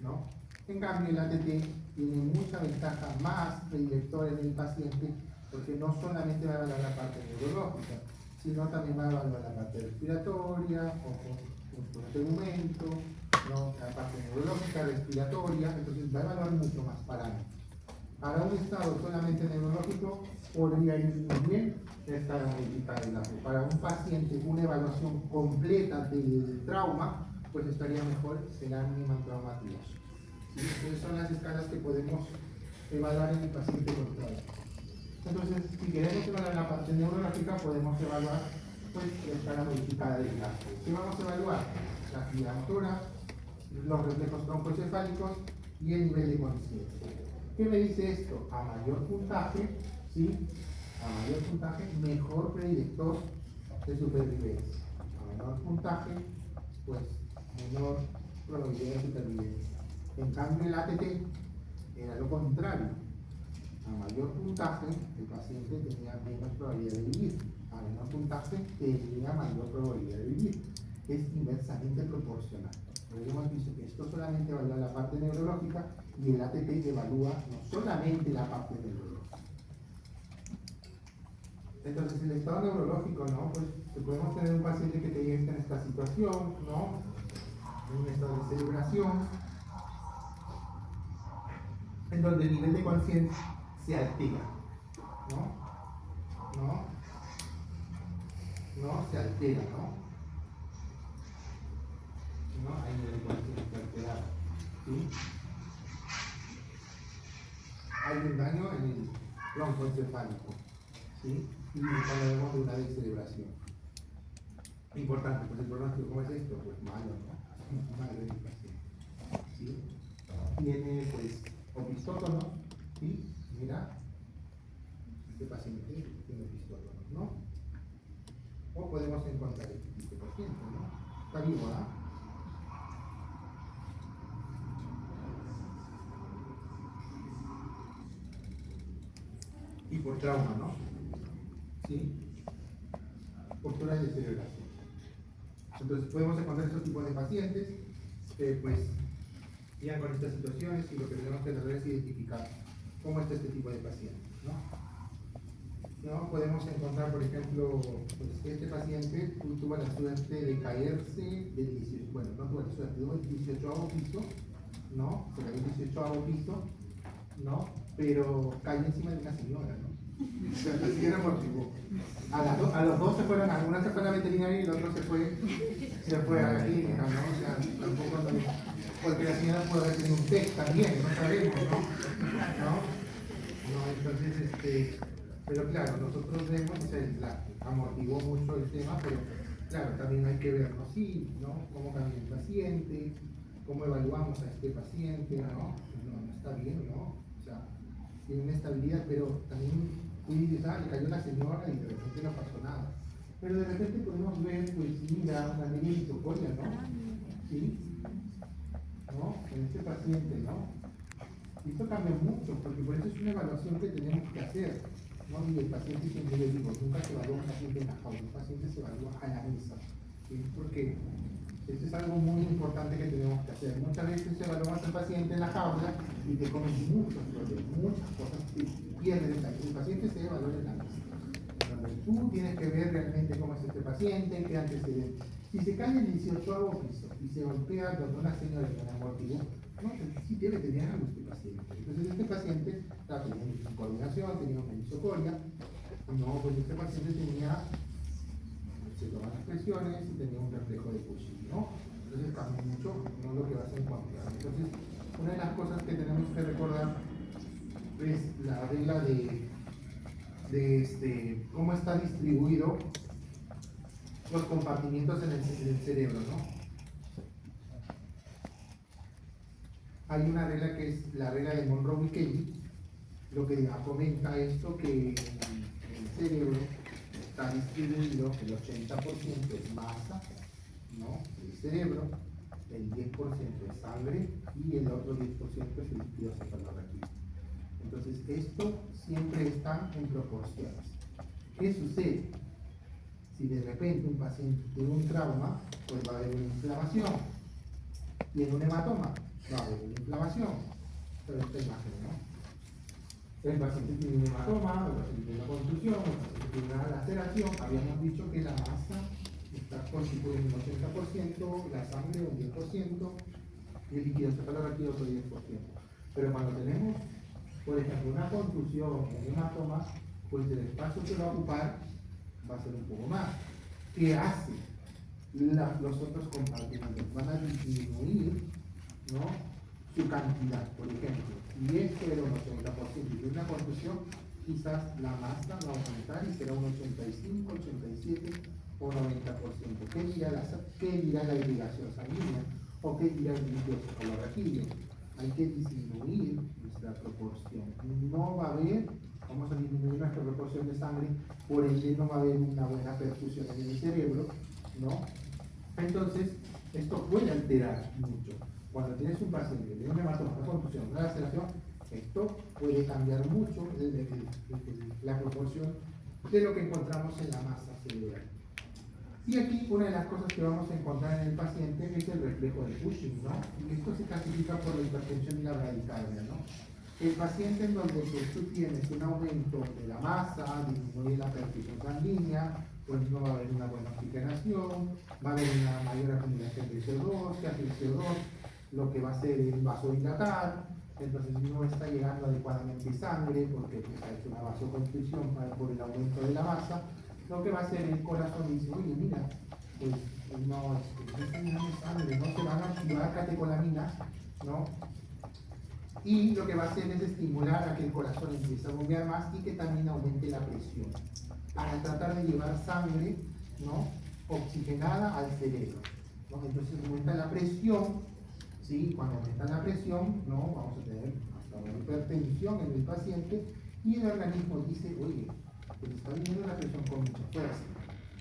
¿no? En cambio, el ATT tiene mucha ventaja más predilectora en el paciente, porque no solamente va a evaluar la parte neurológica, sino también va a evaluar la parte respiratoria, o tegumento, ¿no?, la parte neurológica, respiratoria, entonces va a evaluar mucho más parámetros. Para un estado solamente neurológico podría ir muy bien la escala modificada de Glasgow. Para un paciente una evaluación completa del trauma, pues estaría mejor el Animal Trauma Triage. ¿Sí? Entonces son las escalas que podemos evaluar en el paciente con trauma. Entonces, si queremos evaluar la parte neurológica, podemos evaluar pues, la escala modificada de Glasgow. ¿Qué vamos a evaluar? La actividad motora, los reflejos troncoencefálicos y el nivel de conciencia. ¿Qué me dice esto? A mayor puntaje, ¿sí?, a mayor puntaje, mejor predictor de supervivencia. A menor puntaje, pues menor probabilidad de supervivencia. En cambio, el ATT era lo contrario. A mayor puntaje, el paciente tenía menos probabilidad de vivir. A menor puntaje, tenía mayor probabilidad de vivir. Es inversamente proporcional. Pero hemos visto que esto solamente evalúa la parte neurológica y el ATT evalúa no solamente la parte neurológica. Entonces, el estado neurológico, ¿no? Pues podemos tener un paciente que te está en esta situación, ¿no?, en un estado de celebración, en donde el nivel de conciencia se altera, se altera, hay nivel de conciencia alterado, ¿sí? Hay un daño en el tronco encefálico, ¿sí? Y cuando hablamos de una descerebración. Importante, pues el pronóstico, ¿cómo es esto? Pues malo, ¿no? Malo en el paciente, ¿sí? Tiene, pues, opistótonos, ¿sí? Mira, este paciente tiene opistótonos, ¿no? O podemos encontrar este tipo de paciente, ¿no? Está vivo, ¿ah? Y por trauma, ¿no? ¿Sí? Postura de deterioración. Entonces podemos encontrar estos tipos de pacientes que pues ya con estas situaciones, y lo que tenemos que hacer es identificar cómo está este tipo de pacientes, ¿no? Podemos encontrar, por ejemplo, pues, este paciente tuvo la suerte de caerse del 18, bueno, no tuvo la suerte, tuvo el 18º piso, ¿no? Se cayó el 18º piso, ¿no? Pero cayó encima de una señora, ¿no? O sea, la señora amortiguó. A los dos se fueron, una se fue a la veterinaria y el otro se fue a la clínica, ¿no? O sea, tampoco porque la señora puede haber tenido un TEC también, no sabemos, ¿no? Entonces, pero claro, nosotros vemos, amortiguó mucho el tema, pero claro, también hay que verlo así, ¿no? Cómo cambia el paciente, cómo evaluamos a este paciente, ¿no? No está bien, ¿no? O sea, tiene una estabilidad, pero también le cayó la señora y de repente no pasó nada. Pero de repente podemos ver, pues mira, una anemia mitocondria, ¿no? ¿Sí? ¿No? En este paciente, ¿no? Y esto cambia mucho, porque por eso es una evaluación que tenemos que hacer, ¿no? Y el paciente, siempre le digo, nunca se evalúa un paciente en la jaula, un paciente se evalúa a la mesa, ¿sí? Porque esto es algo muy importante que tenemos que hacer. Muchas veces evaluamos al paciente en la jaula y te comen muchos problemas, muchas cosas que pierden el paciente se evalúa en la mesa. Donde tú tienes que ver realmente cómo es este paciente, qué antecedentes. Si se cae en el 18º piso y se golpea con una señora con amortiguo, no, sí debe tener algo este paciente. Entonces este paciente tenía coordinación, tenía una isocoria, no, pues este paciente tenía, se toman las presiones y tenía un reflejo de Cushing, ¿no? Entonces cambia mucho, no lo que vas a encontrar. Entonces, una de las cosas que tenemos que recordar es la regla de cómo está distribuido los compartimientos en el cerebro, ¿no? Hay una regla que es la regla de Monroe y Kelly, lo que comenta esto, que el cerebro está distribuido, el 80% es masa, ¿no? El cerebro, el 10% es sangre y el otro 10% es el líquido cefalorraquídeo. Entonces, esto siempre está en proporciones. ¿Qué sucede? Si de repente un paciente tiene un trauma, pues va a haber una inflamación. Tiene un hematoma, va a haber una inflamación. Pero esta imagen, ¿no? El paciente tiene un hematoma, el paciente tiene una contusión, el paciente tiene una laceración. Habíamos dicho que la masa está constituida en un 80%, la sangre un 10% y el líquido cefalorraquídeo otro 10%. Pero cuando tenemos, por ejemplo, una contusión o un hematoma, pues el espacio que va a ocupar va a ser un poco más. ¿Qué hace? Los otros compartimentos van a disminuir, ¿no? Su cantidad. Por ejemplo, si este era un 80% y tiene una contusión, quizás la masa va a aumentar y será un 85, 87 o 90%. ¿Qué dirá la irrigación sanguínea? ¿O qué dirá el líquido cefalorraquídeo? Hay que disminuir nuestra proporción. No va a haber, vamos a disminuir nuestra proporción de sangre, por ende no va a haber una buena perfusión en el cerebro, ¿no? Entonces, esto puede alterar mucho. Cuando tienes un paciente que tiene un hematoma, una contusión, una laceración, esto puede cambiar mucho la proporción de lo que encontramos en la masa cerebral. Y aquí una de las cosas que vamos a encontrar en el paciente es el reflejo de Cushing, ¿no? Y esto se clasifica por la hipertensión y la bradicardia, ¿no? El paciente en donde tú tienes un aumento de la masa, disminuye la perfusión sanguínea, pues no va a haber una buena oxigenación, va a haber una mayor acumulación de CO2, que hace el CO2 lo que va a hacer es vasodilatar, entonces no está llegando adecuadamente sangre porque pues, ha hecho una vasoconstricción por el aumento de la masa. Lo que va a hacer el corazón dice, oye, mira, pues no está llegando sangre, no se van a activar catecolaminas, ¿no? Y lo que va a hacer es estimular a que el corazón empiece a bombear más y que también aumente la presión, para tratar de llevar sangre, ¿no? Oxigenada al cerebro, ¿no? Entonces aumenta la presión, ¿sí? Cuando aumenta la presión, ¿no? Vamos a tener hasta una hipertensión en el paciente y el organismo dice, oye, pues está viniendo la presión con mucha fuerza.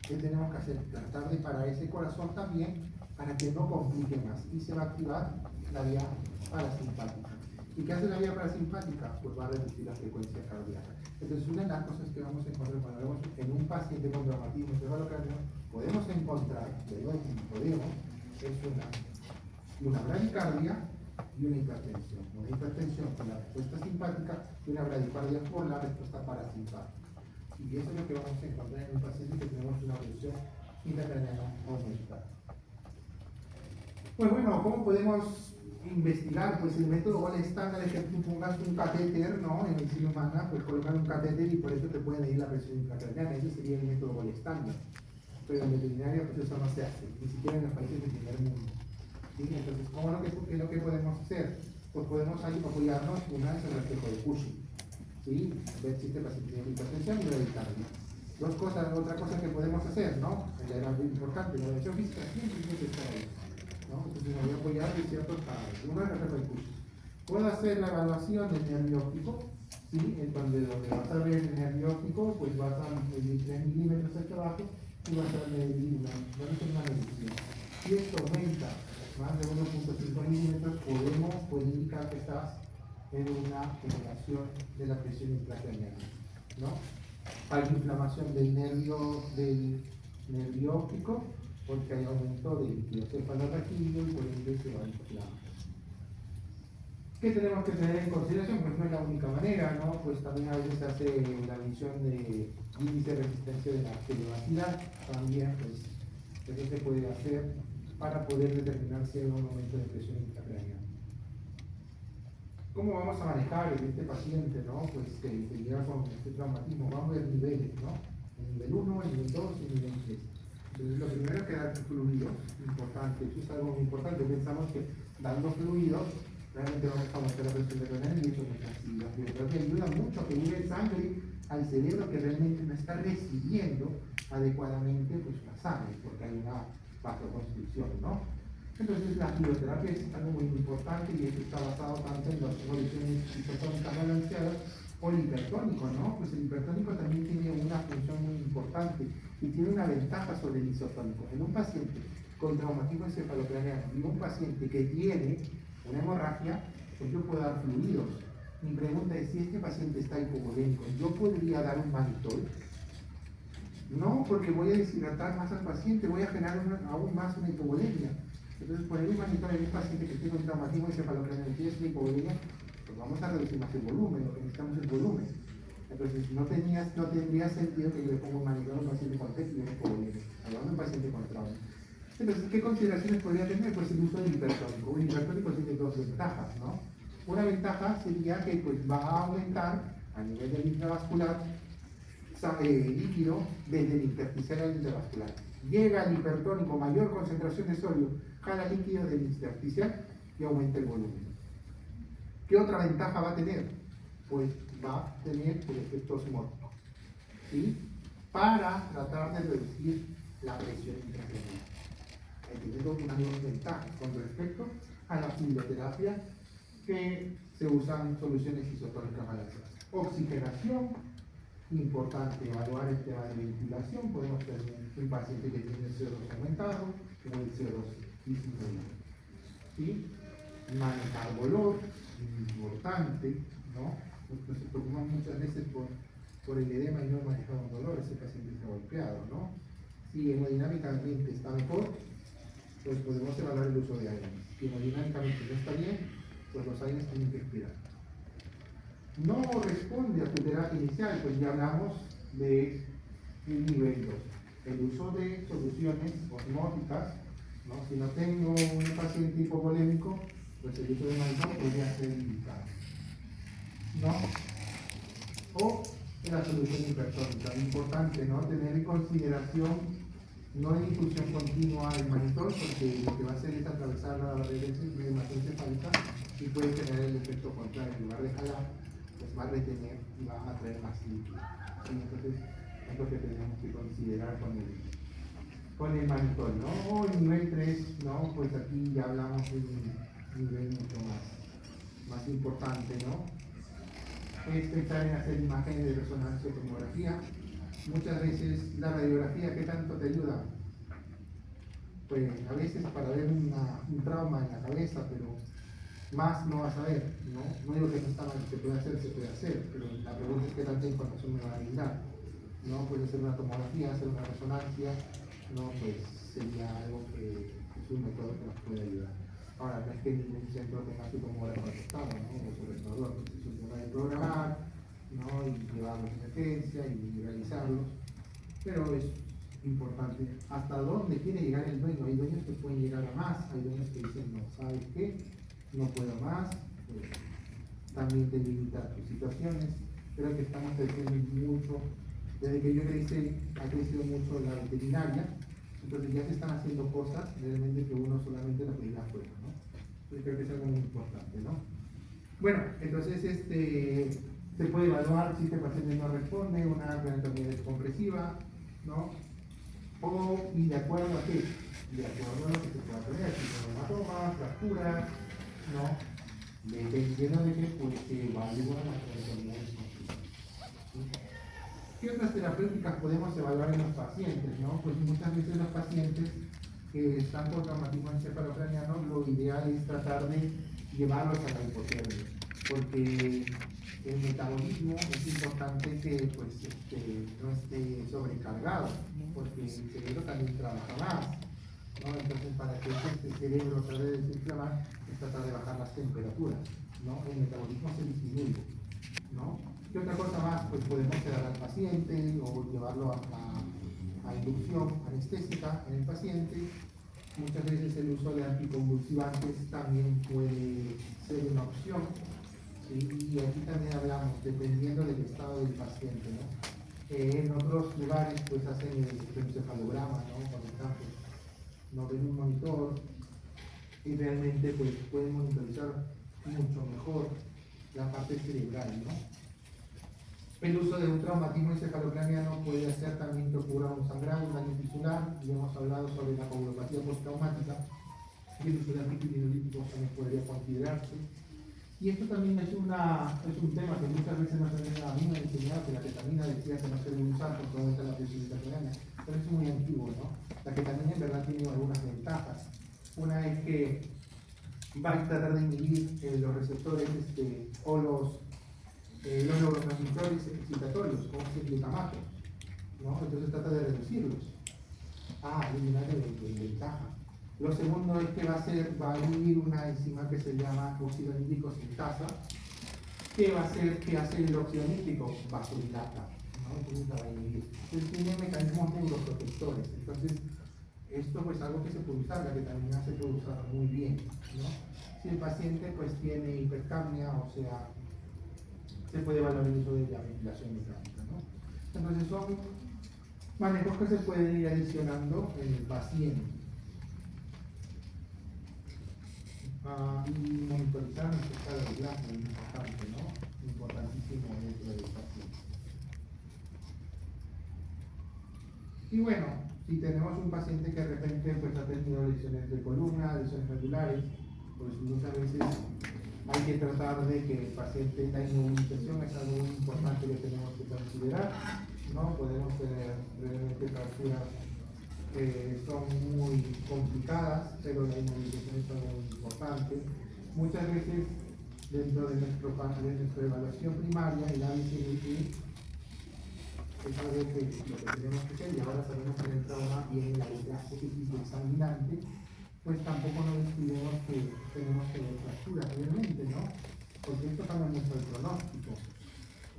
¿Qué tenemos que hacer? Tratar de parar ese corazón también para que no complique más y se va a activar la vía parasimpática. ¿Y qué hace la vía parasimpática? Pues va a reducir la frecuencia cardíaca. Entonces, una de las cosas que vamos a encontrar cuando vemos en un paciente con traumatismo cefalocráneo, podemos encontrar, podemos, es una bradicardia y una hipertensión. Una hipertensión por la respuesta simpática y una bradicardia por la respuesta parasimpática. Y eso es lo que vamos a encontrar en un paciente que tenemos una presión intracraneana aumentada. Pues bueno, ¿cómo podemos investigar, pues el método Gold estándar es que tú pongas un catéter, ¿no? En medicina humana, pues colocar un catéter y por eso te pueden medir la presión intracraneana. Ese sería el método Gold estándar. Pero en veterinaria, pues eso no se hace, ni siquiera en los países del primer mundo. ¿Sí? Entonces, ¿qué es lo que podemos hacer? Pues podemos ahí apoyarnos una vez en el espejo de Cushing. ¿Sí? Ver si este paciente tiene hipertensión y evitarlo. Otra cosa que podemos hacer, ¿no? Era muy importante, la evaluación física siempre tiene que estar ahí, ¿no? Entonces me voy a apoyar de ciertos parámetros. Uno es el espejo de Cushing. Puedo hacer la evaluación del nervio óptico, ¿sí? En donde vas a ver el nervio óptico, pues vas a medir 3 milímetros hacia abajo y vas a medir una medición. Si esto aumenta más de 1.5 milímetros, puede indicar que estás en una generación de la presión intracraneana, ¿no? Hay inflamación del nervio óptico porque hay aumento del líquido cefalorraquídeo y por ende se va a inflamar. ¿Qué tenemos que tener en consideración? Pues no es la única manera, ¿no? Pues también a veces se hace la medición de índice de resistencia de la celulosidad, también pues eso se puede hacer para poder determinar si hay un aumento de presión intracraneana. ¿Cómo vamos a manejar en este paciente, ¿no? Pues que llega con este traumatismo? Vamos a ver niveles, ¿no? El nivel 1, el nivel 2 y el nivel 3. Entonces lo primero es que dar fluidos, importante, eso es algo muy importante. Pensamos que dando fluidos realmente vamos a aumentar la presión intracraneana y eso no es así. La fibroterapia ayuda mucho a que llegue sangre al cerebro que realmente no está recibiendo adecuadamente pues, la sangre, porque hay una vasoconstricción, ¿no? Entonces la fibroterapia es algo muy importante y esto está basado tanto en las soluciones isotónicas balanceadas o el hipertónico, ¿no? Pues el hipertónico también tiene una función muy importante y tiene una ventaja sobre el isotónico. En un paciente con traumatismo encefalocraneano y un paciente que tiene una hemorragia, pues yo puedo dar fluidos. Mi pregunta es, si este paciente está hipovolémico, ¿yo podría dar un mannitol? No, porque voy a deshidratar más al paciente, voy a generar aún más una hipovolemia. Entonces, poner un mannitol en un paciente que tiene un traumatismo encefalocraneano y tiene una hipovolemia, pues vamos a reducir más el volumen, lo que necesitamos es volumen. Entonces, no tendría sentido que yo le ponga un mannitol a un paciente con TEC y una hipovolemia, hablando de un paciente con trauma. Entonces, ¿qué consideraciones podría tener? Pues el uso del hipertónico. Un hipertónico tiene dos ventajas, ¿no? Una ventaja sería que pues, va a aumentar a nivel del intravascular líquido desde el intersticial al intravascular. Llega el hipertónico, mayor concentración de sodio, jala líquido del intersticial y aumenta el volumen. ¿Qué otra ventaja va a tener? Pues va a tener el efecto osmótico, ¿sí? Para tratar de reducir la presión intracraneana. Teniendo unas ventajas con respecto a la fibroterapia que se usan soluciones isotónicas balanceadas. Oxigenación, importante evaluar el tema de ventilación. Podemos tener un paciente que tiene el CO2 aumentado o el CO2 disminuido. ¿Sí? Manejar dolor, importante, ¿no? Nos preocupamos muchas veces por el edema y no manejamos dolor, ese paciente está golpeado, ¿no? Si hemodinámicamente está mejor, pues podemos evaluar el uso de AINES. Si hemodinámicamente no está bien, pues los AINES tienen que expirar. No responde a tu terapia inicial, pues ya hablamos de un nivel 2. El uso de soluciones osmóticas, ¿no? Si no tengo un paciente hipovolémico, pues el uso de mannitol podría ser indicado, ¿no? O la solución hipertónica. Importante, ¿no? Tener en consideración no en infusión continua el mannitol, porque lo que va a hacer es atravesar la barrera encefálica y puede tener el efecto contrario. En lugar de jalar, pues va a retener y va a atraer más líquido. ¿Sí? Entonces, es lo que tenemos que considerar con el mannitol, ¿no? O el nivel 3, ¿no? Pues aquí ya hablamos de un nivel mucho más importante, ¿no? Es pensar en hacer imágenes de resonancia o tomografía. Muchas veces la radiografía, ¿qué tanto te ayuda? Pues a veces para ver un trauma en la cabeza, pero más no vas a ver, ¿no? No digo que no está mal, se puede hacer, pero la pregunta es qué tanta información me va a brindar, ¿no? Puede ser una tomografía, hacer una resonancia, ¿no? Pues sería algo que es un método que nos puede ayudar. Ahora, no es que ningún centro tenga su tomógrafo conectado, ¿no? O su resonador, pues es un tema de programar, ¿no? Y llevarlos a emergencia y realizarlos, pero es importante hasta dónde quiere llegar el dueño. Hay dueños que pueden llegar a más, hay dueños que dicen, no, ¿sabes qué? no puedo más, también debilita tus situaciones. Creo que estamos creciendo mucho, desde que yo crecí, ha crecido mucho la veterinaria, entonces ya se están haciendo cosas realmente que uno solamente las veía afuera, ¿no? Entonces creo que es algo muy importante, ¿no? Bueno, entonces se puede evaluar si este paciente no responde, una craniotomía descompresiva, ¿no? Y de acuerdo a qué, de acuerdo a lo que se pueda tener, si son hematomas, fracturas, ¿no? Dependiendo de qué, pues se evalúa la craniotomía descompresiva. ¿Sí? ¿Qué otras terapéuticas podemos evaluar en los pacientes, no? Pues muchas veces los pacientes que están con traumatismo encefalocraniano, lo ideal es tratar de llevarlos a la hipotermia, porque el metabolismo es importante que pues, no esté sobrecargado, porque el cerebro también trabaja más, ¿no? Entonces, para que este cerebro trate de desinflamar, es tratar de bajar las temperaturas, ¿no? El metabolismo se disminuye, ¿no? ¿Qué otra cosa más? Pues podemos sedar al paciente o llevarlo a inducción anestésica en el paciente. Muchas veces el uso de anticonvulsivantes también puede ser una opción, ¿sí? Y aquí también hablamos, dependiendo del estado del paciente, ¿no? En otros lugares pues hacen el encefalograma, ¿no? Por ejemplo, no ven un monitor y realmente pues pueden monitorizar mucho mejor la parte cerebral, ¿no? El uso de un traumatismo encefalocraniano puede hacer también que ocurra un sangrado, un daño tisular, y hemos hablado sobre la coagulopatía postraumática, y el uso de antipirinolíticos también podría considerarse. Y esto también es un tema que muchas veces nos a mí me han enseñado que la ketamina decía que no se debe usar porque aumenta la presión intracraniana, pero eso es muy antiguo, ¿no? La ketamina en verdad tiene algunas ventajas. Una es que va a tratar de inhibir los receptores o los neurotransmisores excitatorios, como es el glutamato, ¿no? Entonces trata de reducirlos. Eliminar de ventaja. Lo segundo es que va a inhibir una enzima que se llama óxido nítrico sintasa, que va a hacer que hace el óxido nítrico vasodilata, ¿no? Entonces la va a inhibir. Entonces tiene mecanismos neuroprotectores. Entonces, esto pues algo que se puede usar, la ketamina se puede usar muy bien, ¿no? Si el paciente pues tiene hipercapnia, o sea, se puede evaluar el uso de la ventilación mecánica, ¿no? Entonces son manejos que se pueden ir adicionando en el paciente. Y monitorizar nuestro estado de plasma es importante, ¿no? Importantísimo dentro del paciente. Y bueno, si tenemos un paciente que de repente pues, ha tenido lesiones de columna, lesiones medulares, pues muchas veces hay que tratar de que el paciente, la inmovilización es algo muy importante que tenemos que considerar, ¿no? Podemos tener realmente fracturas que son muy complicadas, pero la inmovilización es algo muy importante. Muchas veces dentro de nuestra evaluación primaria, el ABCDE es algo que lo que tenemos que hacer, y ahora sabemos que el trauma viene en la letra sanguinante, pues tampoco nos descuidemos que tenemos que ver fracturas realmente, ¿no? Porque esto cambia mucho el pronóstico,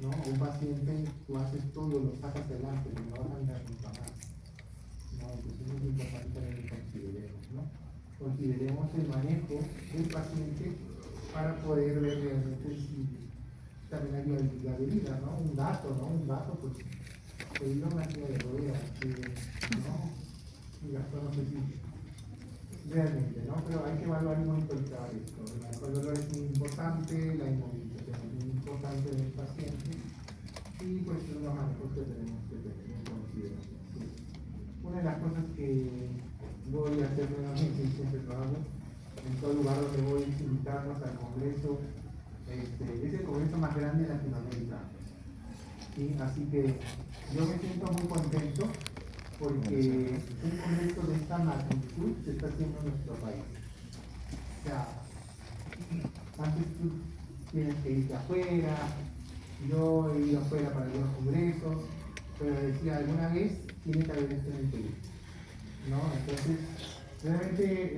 ¿no? Un paciente, tú haces todo, lo sacas adelante, pero no vas a mirar nunca más, ¿no? Entonces es muy importante también que consideremos, ¿no? Consideremos el manejo del paciente para poder ver realmente si también hay viabilidad de vida, ¿no? Un gato, ¿no? Un gato, pues, pedir una silla de ruedas, ¿no? Un gato no sé si realmente, ¿no? Pero hay que evaluar y monitorizar esto. El dolor es muy importante, la inmovilización es muy importante del paciente y pues son los manejos que tenemos que tener en consideración. Una de las cosas que voy a hacer nuevamente, y siempre lo hago, en todo lugar donde voy es invitarnos al congreso, es el congreso más grande de Latinoamérica. ¿Sí? Así que yo me siento muy contento porque un congreso de esta magnitud se está haciendo en nuestro país. O sea, antes tú tienes que irte afuera, yo he ido afuera para algunos congresos, pero decía, alguna vez tiene que haber esto en el Perú, ¿no? Entonces, realmente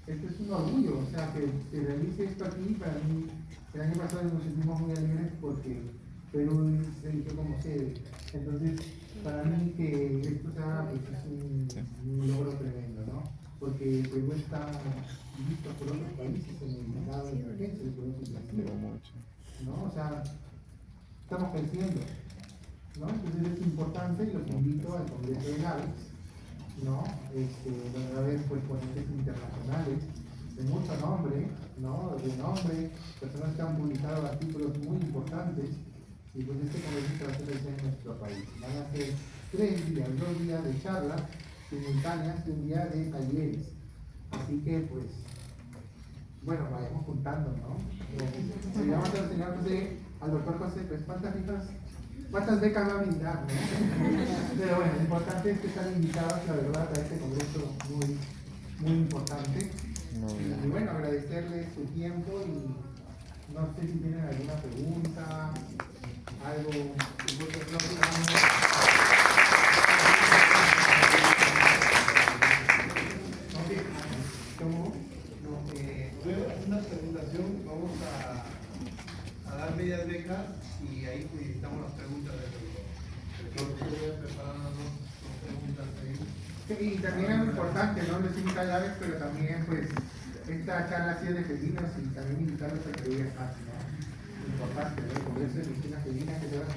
este es un orgullo, o sea, que se realice esto aquí. Para mí, el año pasado nos sentimos muy alegres porque Perú se eligió como sede. Entonces, para mí que esto sea, pues, es un logro tremendo, ¿no? porque Perú está visto por otros países en el mercado de emergencia de productos financieros, ¿no? O sea, estamos creciendo, ¿no? Entonces es importante y los invito al Congreso de Naves, ¿no? Donde va a haber pues, ponentes internacionales de mucho nombre, ¿no? De nombre, personas que han publicado artículos muy importantes, y pues este congreso va a ser en nuestro país. Van a ser 3 días, 2 días de charlas simultáneas y un día de talleres. Así que pues, bueno, vayamos juntando, ¿no? Si le vamos al señor José, al doctor José, pues ¿cuántas becas va a brindar, no? Pero bueno, lo importante es que están invitados, la verdad, a este congreso muy, muy importante. Y bueno, agradecerles su tiempo y no sé si tienen alguna pregunta, algo que una presentación, vamos a dar medias becas y ahí necesitamos las preguntas del doctor. Voy a preparar las preguntas ahí. Sí, y también es importante, ¿no? Les invito a llaves, pero también pues esta charla ha sido de felinos y también invitarlos a que lo vean más, ¿no? Importante, ¿no? El Congreso de Medicina Felina que se va a